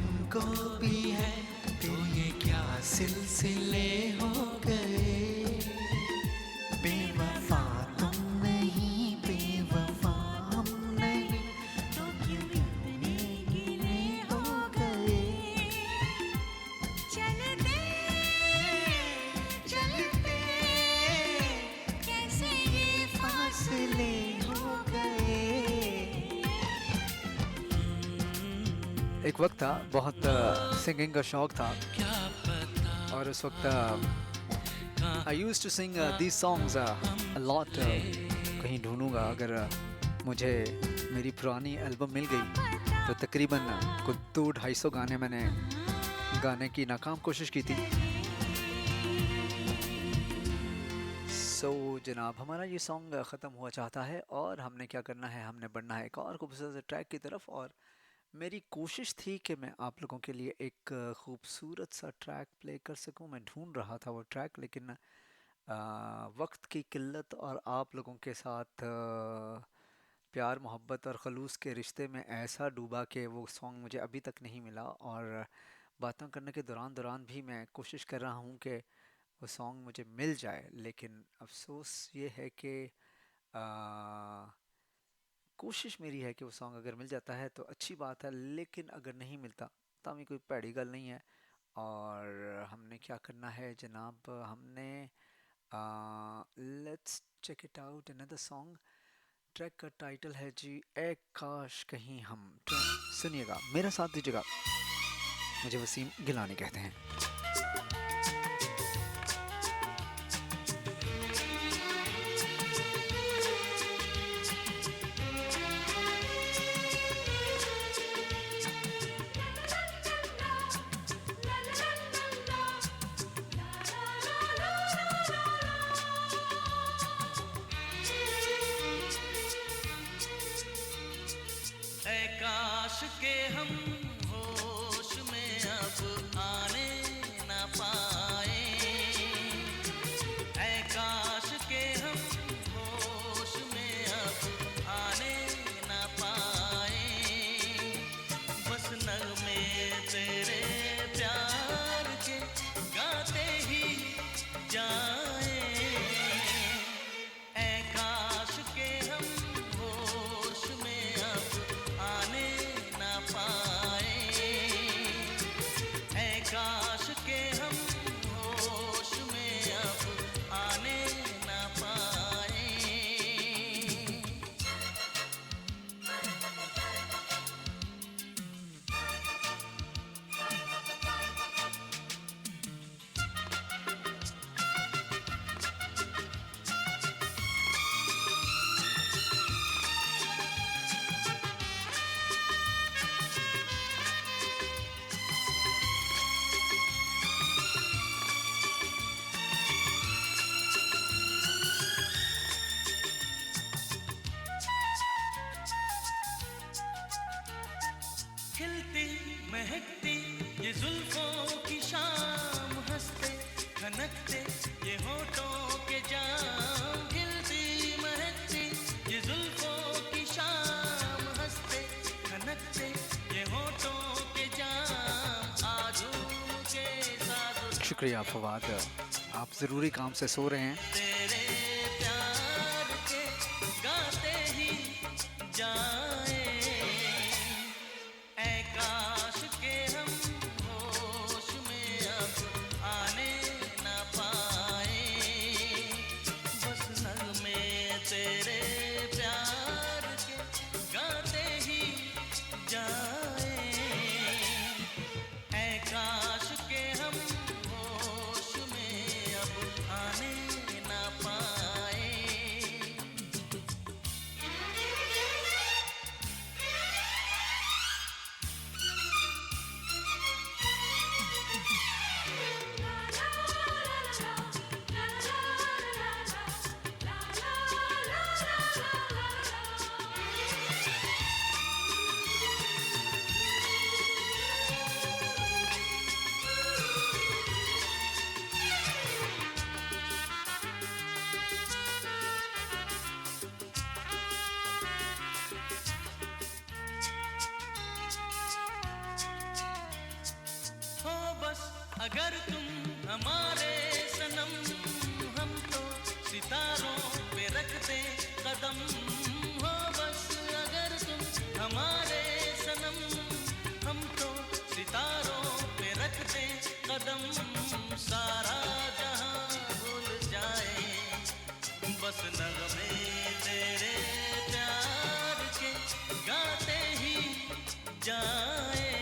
एक वक्त था बहुत सिंगिंग का शौक था और उस वक्त I used to sing these songs a lot. कहीं ढूंढूंगा अगर मुझे मेरी पुरानी एल्बम मिल गई तो तकरीबन कुछ 200-250 गाने मैंने गाने की नाकाम कोशिश की थी। जनाब हमारा ये सॉन्ग ख़त्म हुआ चाहता है और हमने क्या करना है, हमने बढ़ना है एक और खूबसूरत से ट्रैक की तरफ। और मेरी कोशिश थी कि मैं आप लोगों के लिए एक खूबसूरत सा ट्रैक प्ले कर सकूं। मैं ढूंढ रहा था वो ट्रैक, लेकिन वक्त की किल्लत और आप लोगों के साथ प्यार मोहब्बत और ख़लूस के रिश्ते में ऐसा डूबा कि वो सॉन्ग मुझे अभी तक नहीं मिला। और बातें करने के दौरान भी मैं कोशिश कर रहा हूँ कि वो सॉन्ग मुझे मिल जाए, लेकिन अफसोस ये है कि कोशिश मेरी है कि वो सॉन्ग अगर मिल जाता है तो अच्छी बात है, लेकिन अगर नहीं मिलता तो हमें कोई भैड़ी गल नहीं है। और हमने क्या करना है जनाब, हमने let's check it out another song. Track का टाइटल है जी ए काश कहीं हम। सुनिएगा, मेरा साथ दीजिएगा। मुझे वसीम गिलानी कहते हैं। काश के हम होश में अब आने ना पाए, ऐ काश के हम होश में अब आने ना पाए, बस नगमे तेरे प्यार के गाते ही जाए, ऐ काश के हम होश में अब आने ना पाए, ऐ काश के हम होश में अब आने ना पाए। खिलती महकती ये जुल्फों की शाम, हंसते खनकते ये होठों के जाम, खिलती महकती ये जुल्फों की शाम, हंसते खनकते ये होठों के जाम, आजू के साथ शुक्रिया फवाद, आप ज़रूरी काम से सो रहे हैं। तेरे प्यार के गाते ही जाए, ऐ काश के हम होश में अब आने ना पाए, बस नगमे तेरे प्यार के गाते ही जाए, ऐ काश के हम होश में अब आने ना पाए। हो बस अगर तुम हमारे सनम, हम तो सितारों पे रखते कदम, हो बस अगर तुम हमारे सनम, हम तो सितारों पे रखते कदम, सारा जहां भूल जाए, बस नगमे तेरे प्यार के गाते ही जाए,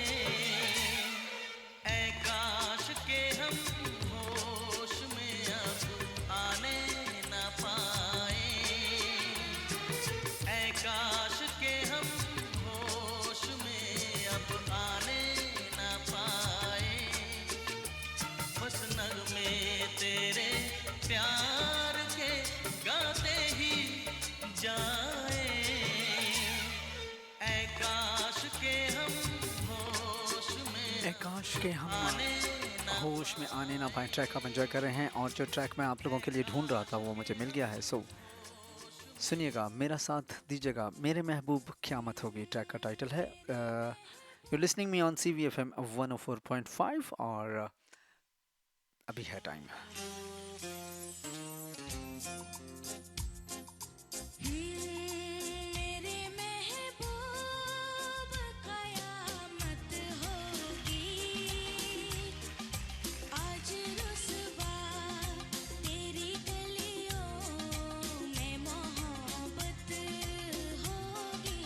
काश के हम होश में आने ना पाए ट्रैक आप एंजॉय कर रहे हैं, और जो ट्रैक मैं आप लोगों के लिए ढूंढ रहा था वो मुझे मिल गया है। सो सुनिएगा, मेरा साथ दीजिएगा, मेरे महबूब क़यामत होगी ट्रैक का टाइटल है। You listening me on CVFM 104.5 और अभी है टाइम। मेरे महबूब क़यामत होगी, आज रुसवा तेरी गलियों में मोहब्बत होगी।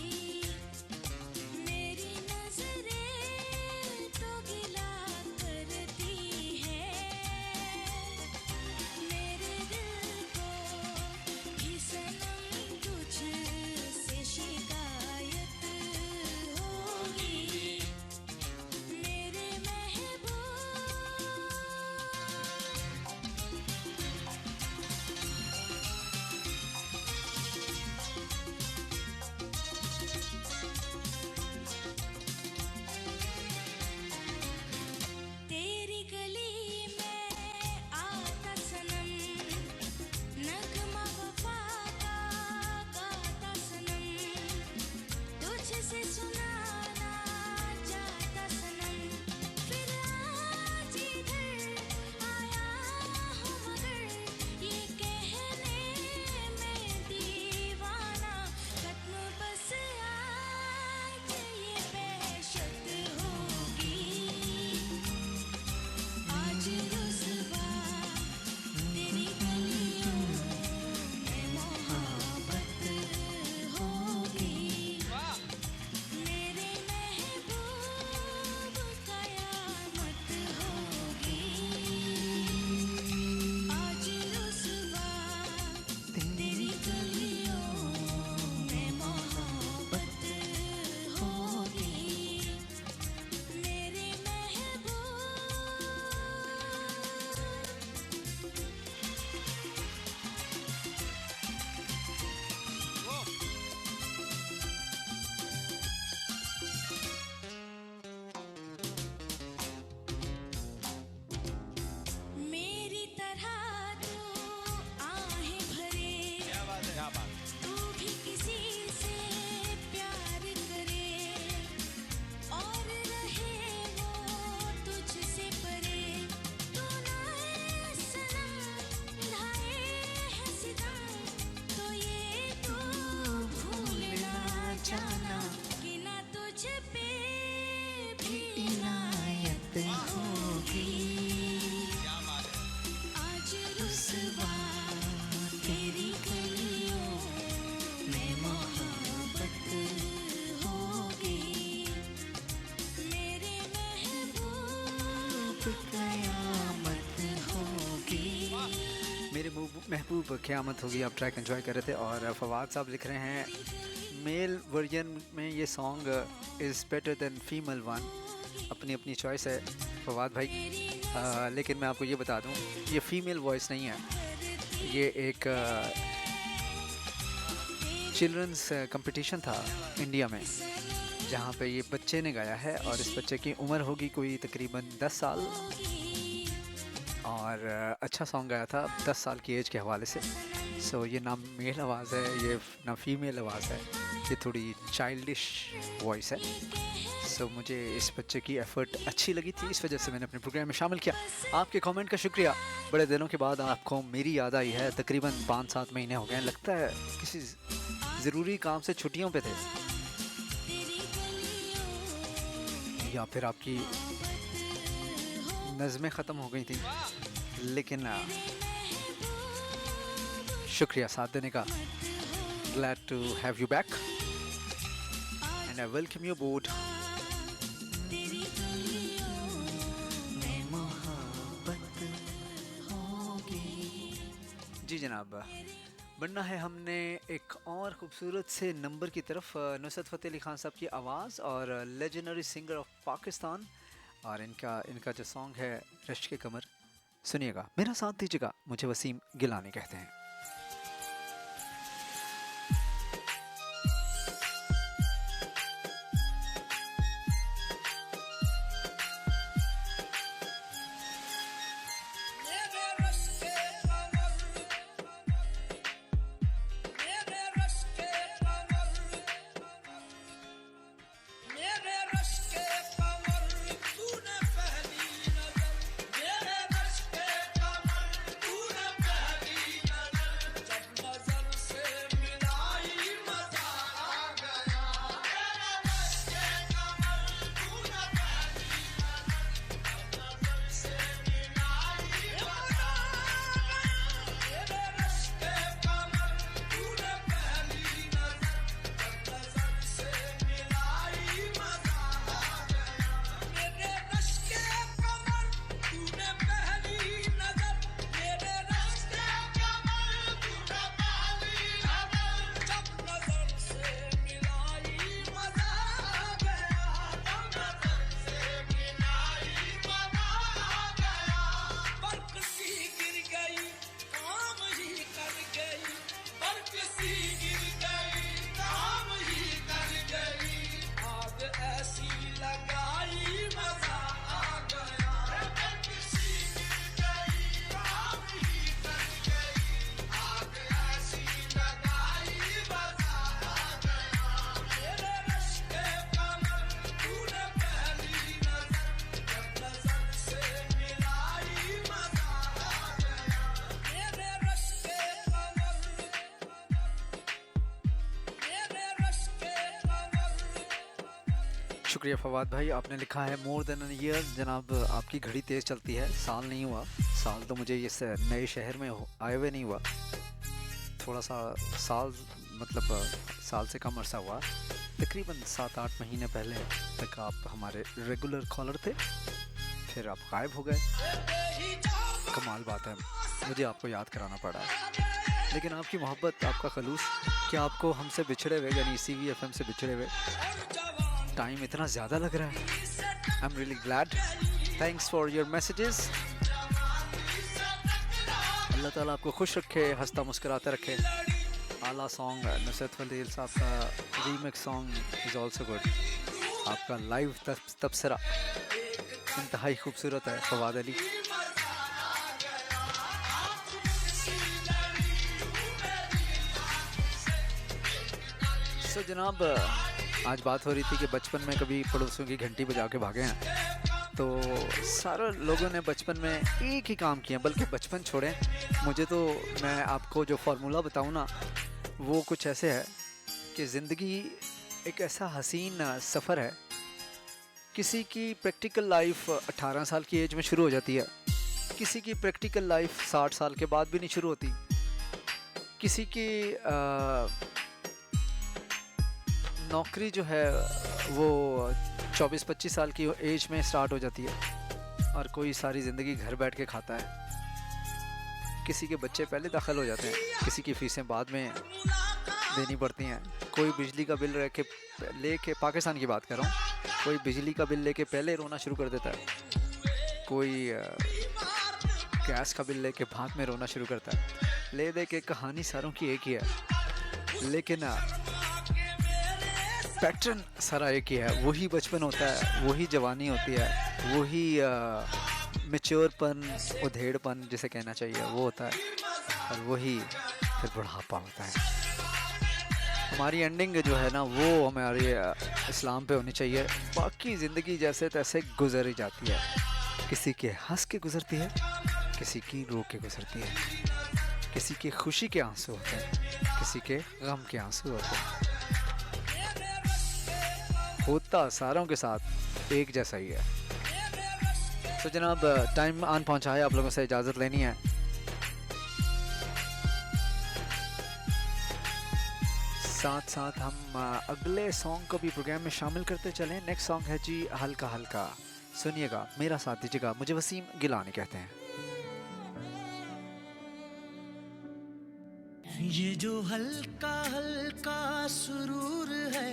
मेरी नज़रें तो गिला करती है, मेरे दिल को भी सनम तुझसे शिकायत होगी। मेरे तेरी गली में आता सनम, नगमा वफा का गाता सनम, तुझसे सुनाना चाहता सनम। फिर आज इधर आया हूँ मगर ये कहने में दीवाना, खत्म बस आज ये वहशत होगी। आज रुसवा तेरी गलियों में मोहब्बत होगी। मेरे महबूब क़यामत होगी, आज रुसवा तेरी गलियों में मोहब्बत होगी। मेरे महबूब मेरी तरह तू आहें भरे, तू भी किसी से प्यार करे, और रहे वो तुझसे परे। तू ना है सनम, ढाए है सितम, तो ये तू भूल ना जाना कि ना तुझ पे भी इनायत होगी। आज रुसवा तेरी गलियों में मोहब्बत होगी। मेरे महबूब क़यामत होगी। मेरे महबूब क़यामत होगी आप ट्रैक एंजॉय कर रहे थे, और फवाद साहब लिख रहे हैं मेल वर्जन में ये song is better than female one. अपनी अपनी चॉइस है फवाद भाई, लेकिन मैं आपको ये बता दूं ये फीमेल वॉइस नहीं है, ये एक चिल्ड्रंस कंपटीशन था इंडिया में जहाँ पे ये बच्चे ने गाया है, और इस बच्चे की उम्र होगी कोई तकरीबन 10 साल, और अच्छा सॉन्ग गाया था 10 साल की एज के हवाले से। सो ये ना मेल आवाज़ है, ये ना फीमेल आवाज़ है, ये थोड़ी चाइल्डिश वॉइस है। सो मुझे इस बच्चे की एफ़र्ट अच्छी लगी थी, इस वजह से मैंने अपने प्रोग्राम में शामिल किया। आपके कमेंट का शुक्रिया, बड़े दिनों के बाद आपको मेरी याद आई है। तकरीबन 5-7 महीने हो गए हैं, लगता है किसी ज़रूरी काम से छुट्टियों पे थे, या फिर आपकी नज़में ख़त्म हो गई थी, लेकिन शुक्रिया साथ देने का। Glad to have you back and I welcome you board. जी जनाब, बढ़ना है हमने एक और ख़ूबसूरत से नंबर की तरफ। नुसरत फ़तेह अली ख़ान साहब की आवाज़ और लेजेंडरी सिंगर ऑफ पाकिस्तान, और इनका जो सॉन्ग है रश के कमर, सुनिएगा, मेरा साथ दीजिएगा। मुझे वसीम गिलानी कहते हैं। शुक्रिया फवाद भाई, आपने लिखा है मोर देन एन ईयर। जनाब आपकी घड़ी तेज़ चलती है, साल नहीं हुआ। साल तो मुझे इस नए शहर में आए हुए नहीं हुआ, थोड़ा सा साल मतलब साल से कम अरसा हुआ। तकरीबन 7-8 महीने पहले तक आप हमारे रेगुलर कॉलर थे, फिर आप गायब हो गए। कमाल बात है, मुझे आपको याद कराना पड़ा। लेकिन आपकी मोहब्बत, आपका खलूस, क्या आपको हमसे बिछड़े हुए यानी CVFM से बिछड़े हुए टाइम इतना ज़्यादा लग रहा है? I am really glad. Thanks for your messages. अल्लाह ताला आपको खुश रखे, हंसता मुस्कुराते रखे। आला सॉन्ग नुसरत फतेह साहब का remix song is also good. आपका लाइव तबसरा इंतहाई खूबसूरत है फवाद अली। तो जनाब आज बात हो रही थी कि बचपन में कभी पड़ोसियों की घंटी बजा के भागे हैं। तो सारे लोगों ने बचपन में एक ही काम किया, बल्कि बचपन छोड़ें, मुझे तो, मैं आपको जो फार्मूला बताऊं ना, वो कुछ ऐसे है कि ज़िंदगी एक ऐसा हसीन सफ़र है। किसी की प्रैक्टिकल लाइफ 18 साल की एज में शुरू हो जाती है, किसी की प्रैक्टिकल लाइफ 60 साल के बाद भी नहीं शुरू होती, किसी की नौकरी जो है वो 24-25 साल की एज में स्टार्ट हो जाती है, और कोई सारी ज़िंदगी घर बैठ के खाता है। किसी के बच्चे पहले दाखिल हो जाते हैं, किसी की फ़ीसें बाद में देनी पड़ती हैं। कोई बिजली का बिल लेके, पाकिस्तान की बात कर रहा हूँ, कोई बिजली का बिल लेके पहले रोना शुरू कर देता है, कोई गैस का बिल लेके बाद में रोना शुरू करता है। ले दे के कहानी सारों की एक ही है, लेकिन पैटर्न सारा एक ही है। वही बचपन होता है, वही जवानी होती है, वही मैच्योरपन, उधेड़पन जिसे कहना चाहिए वो होता है, और वही फिर बुढ़ापा होता है। हमारी एंडिंग जो है ना वो हमारे इस्लाम पे होनी चाहिए। बाकी ज़िंदगी जैसे तैसे गुजर ही जाती है, किसी के हंस के गुजरती है, किसी की रो के गुजरती है, किसी के खुशी के आंसू होते हैं, किसी के गम के आंसू होते हैं। होता सारों के साथ एक जैसा ही है। तो जनाब टाइम आन पहुंचा है, आप लोगों से इजाज़त लेनी है। साथ साथ हम अगले सॉन्ग को भी प्रोग्राम में शामिल करते चलें। नेक्स्ट सॉन्ग है जी हल्का हल्का, सुनिएगा, मेरा साथ दीजिएगा। मुझे वसीम गिलानी कहते हैं। ये जो हल्का हल्का सुरूर है,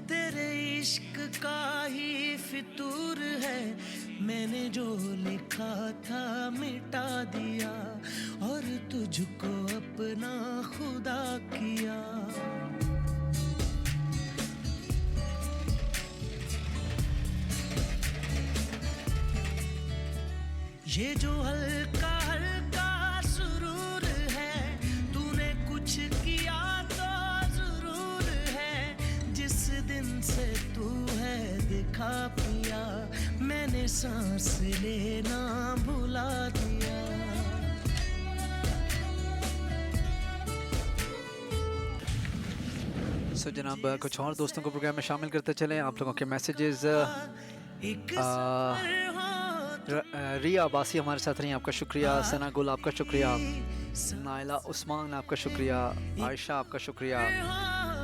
तेरे इश्क का ही फितूर है। मैंने जो लिखा था मिटा दिया, और तुझको अपना खुदा किया। ये जो हल्का हल्का सुरूर है, तूने कुछ किया तो जरूर है। जिस दिन से तू है दिखा पिया, मैंने सांस लेना भुला दिया। सो जनाब कुछ और दोस्तों को प्रोग्राम में शामिल करते चलें। आप लोगों के मैसेजेस। रिया अब्बासी हमारे साथ रही, आपका शुक्रिया। सना गुल आपका शुक्रिया। नाइला उस्मान आपका शुक्रिया। आयशा आपका शुक्रिया।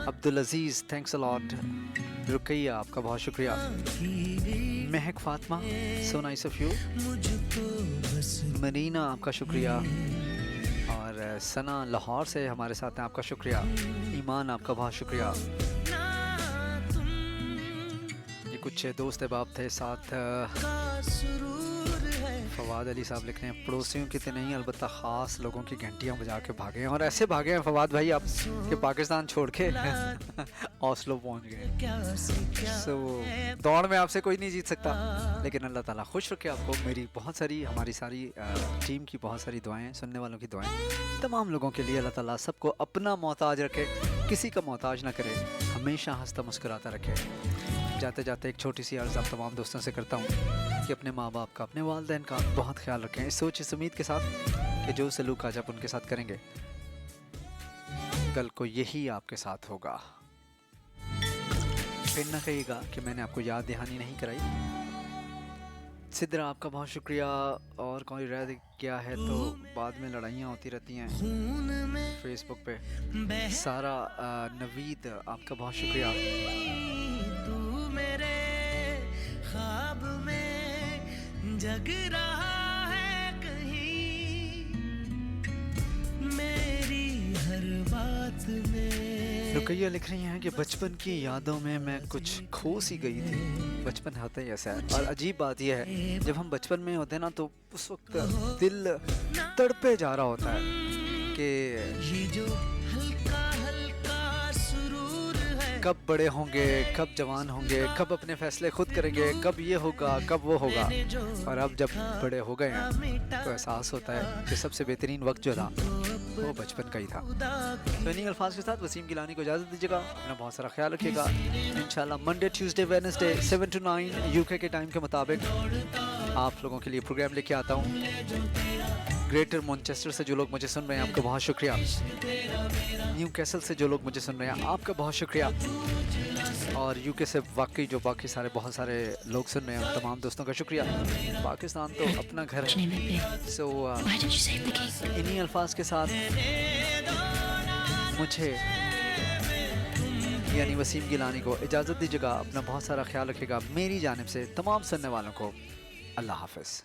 अब्दुल अजीज़ थैंक्स अ लॉट। रुकैया आपका बहुत शुक्रिया। महक Fatima so nice of you. Marina आपका शुक्रिया। और सना लाहौर से हमारे साथ हैं, आपका शुक्रिया। ईमान आपका बहुत शुक्रिया। ये कुछ दोस्त अहबाब थे साथ। फवाद अली साहब लिख रहे हैं पड़ोसियों की तो नहीं, अलबत्ता ख़ास लोगों की घंटियां बजा के भागे हैं। और ऐसे भागे हैं फवाद भाई आप कि पाकिस्तान छोड़ के ओस्लो पहुंच गए। सो दौड़ में आपसे कोई नहीं जीत सकता, लेकिन अल्लाह ताला खुश रखे आपको। मेरी बहुत सारी, हमारी सारी टीम की बहुत सारी दुआएं, सुनने वालों की दुआएं तमाम लोगों के लिए। अल्लाह ताला सबको अपना मोहताज रखे, किसी का मोहताज ना करे, हमेशा हंसता मुस्कुराता रखे। जाते जाते एक छोटी सी अर्ज़ आप तमाम दोस्तों से करता हूँ कि अपने माँ बाप का, अपने वालिदैन का बहुत ख्याल रखें, इस सोच इस उम्मीद के साथ कि जो सलूक आज आप उनके साथ करेंगे कल को यही आपके साथ होगा। फिर ना कहिएगा कि मैंने आपको याद दहानी नहीं कराई। सिद्रा आपका बहुत शुक्रिया। और कोई रह गया है तो बाद में लड़ाइयाँ होती रहती हैं फेसबुक पे। सारा नवीद आपका बहुत शुक्रिया। तू मेरे ख्वाब में जग रहा है कहीं, मेरी हर बात में। रुकैया लिख रही हैं कि बचपन की यादों में मैं कुछ खो सी गई थी। बचपन होता ही ऐसा है। और अजीब बात यह है, जब हम बचपन में होते हैं ना तो उस वक्त दिल तड़पे जा रहा होता है कि ये जो हल्का हल्का सुरूर है, कब बड़े होंगे, कब जवान होंगे, कब अपने फैसले खुद करेंगे, कब ये होगा, कब वो होगा। और अब जब बड़े हो गए हैं तो एहसास होता है कि सबसे बेहतरीन वक्त जो था वो बचपन का ही था। तो इन्हीं अल्फाज के साथ वसीम गिलानी को इजाज़त दीजिएगा। अपना बहुत सारा ख्याल रखिएगा। इंशाल्लाह Monday, Tuesday, Wednesday 7 to 9 UK के टाइम के मुताबिक आप लोगों के लिए प्रोग्राम लेके आता हूँ। ग्रेटर मैनचेस्टर से जो लोग मुझे सुन रहे हैं आपका बहुत शुक्रिया। न्यू कैसल से जो लोग मुझे सुन रहे हैं आपका बहुत शुक्रिया। और यूके से वाकई जो बाकी सारे बहुत सारे लोग सुन रहे हैं उन तमाम दोस्तों का शुक्रिया। पाकिस्तान तो अपना घर है। सो इन्हीं अल्फाज के साथ मुझे यानी वसीम गिलानी को इजाज़त दीजिएगा। अपना बहुत सारा ख्याल रखिएगा। मेरी जानिब से तमाम सुनने वालों को अल्लाह हाफ़िज़।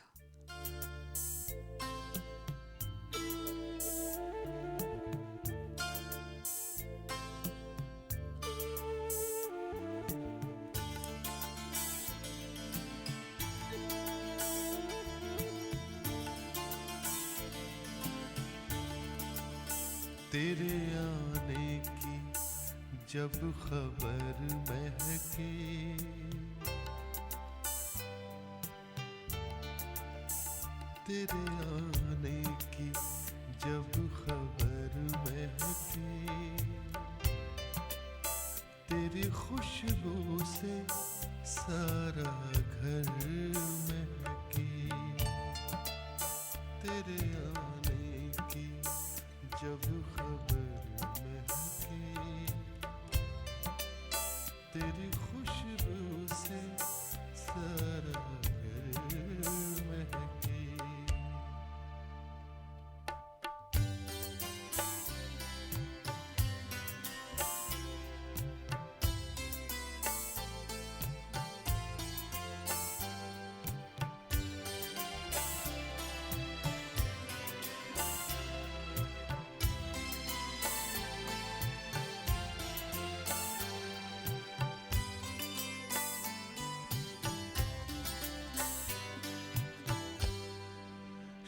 तेरे आने की जब खबर महके, तेरे आने की जब खबर महके, तेरी खुशबू से सारा घर महके, तेरे आने की जब खबर महके, तेरी खुशबू से सारा घर महके।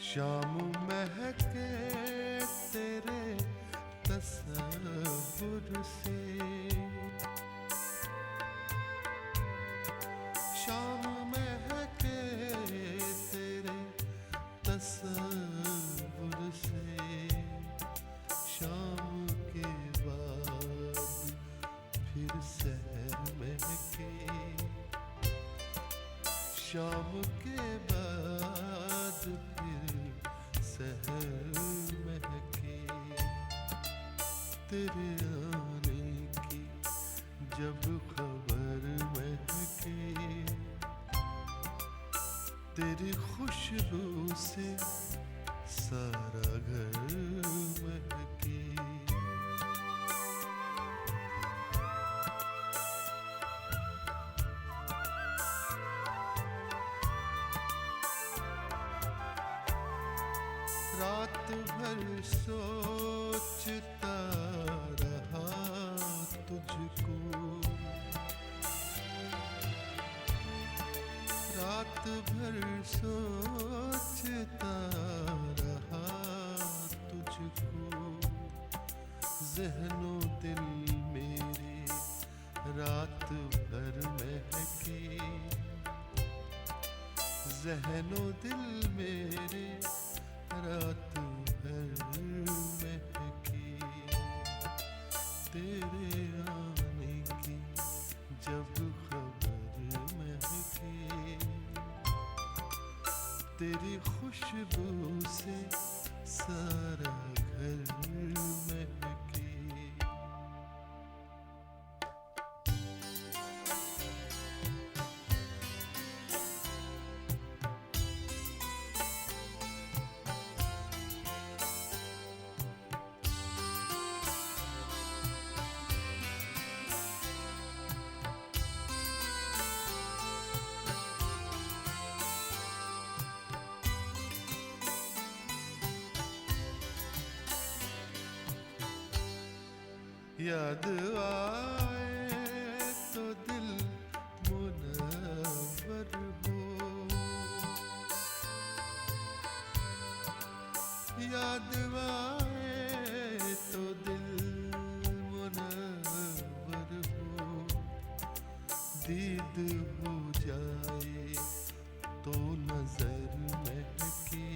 शाम महके तेरे तसव्वुर से, शाम महके तेरे तसव्वुर से, शाम के बाद फिर सहर महके, शाम के बाद फिर सहर महके, तेरे आने की जब खबर महके, तेरी खुशबू से सारा घर महके। रात भर सोचता रहा तुझको, रात भर सोचता रहा तुझको, ज़हनो दिल मेरे रात भर महके, ज़हनो दिल मेरे रात भर महके, तेरे आने की जब खबर महके, तेरी खुशबू से सारा घर महके। याद आए तो दिल मुनव्वर हो, याद आए तो दिल मुनव्वर हो, दीद हो जाए तो नजर महके,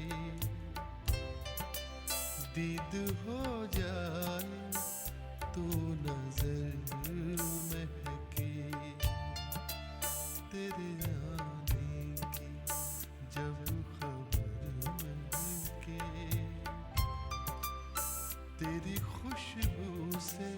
दीद हो जाए तो नजर महके, तेरे आने की जब खबर महके, तेरी खुशबू से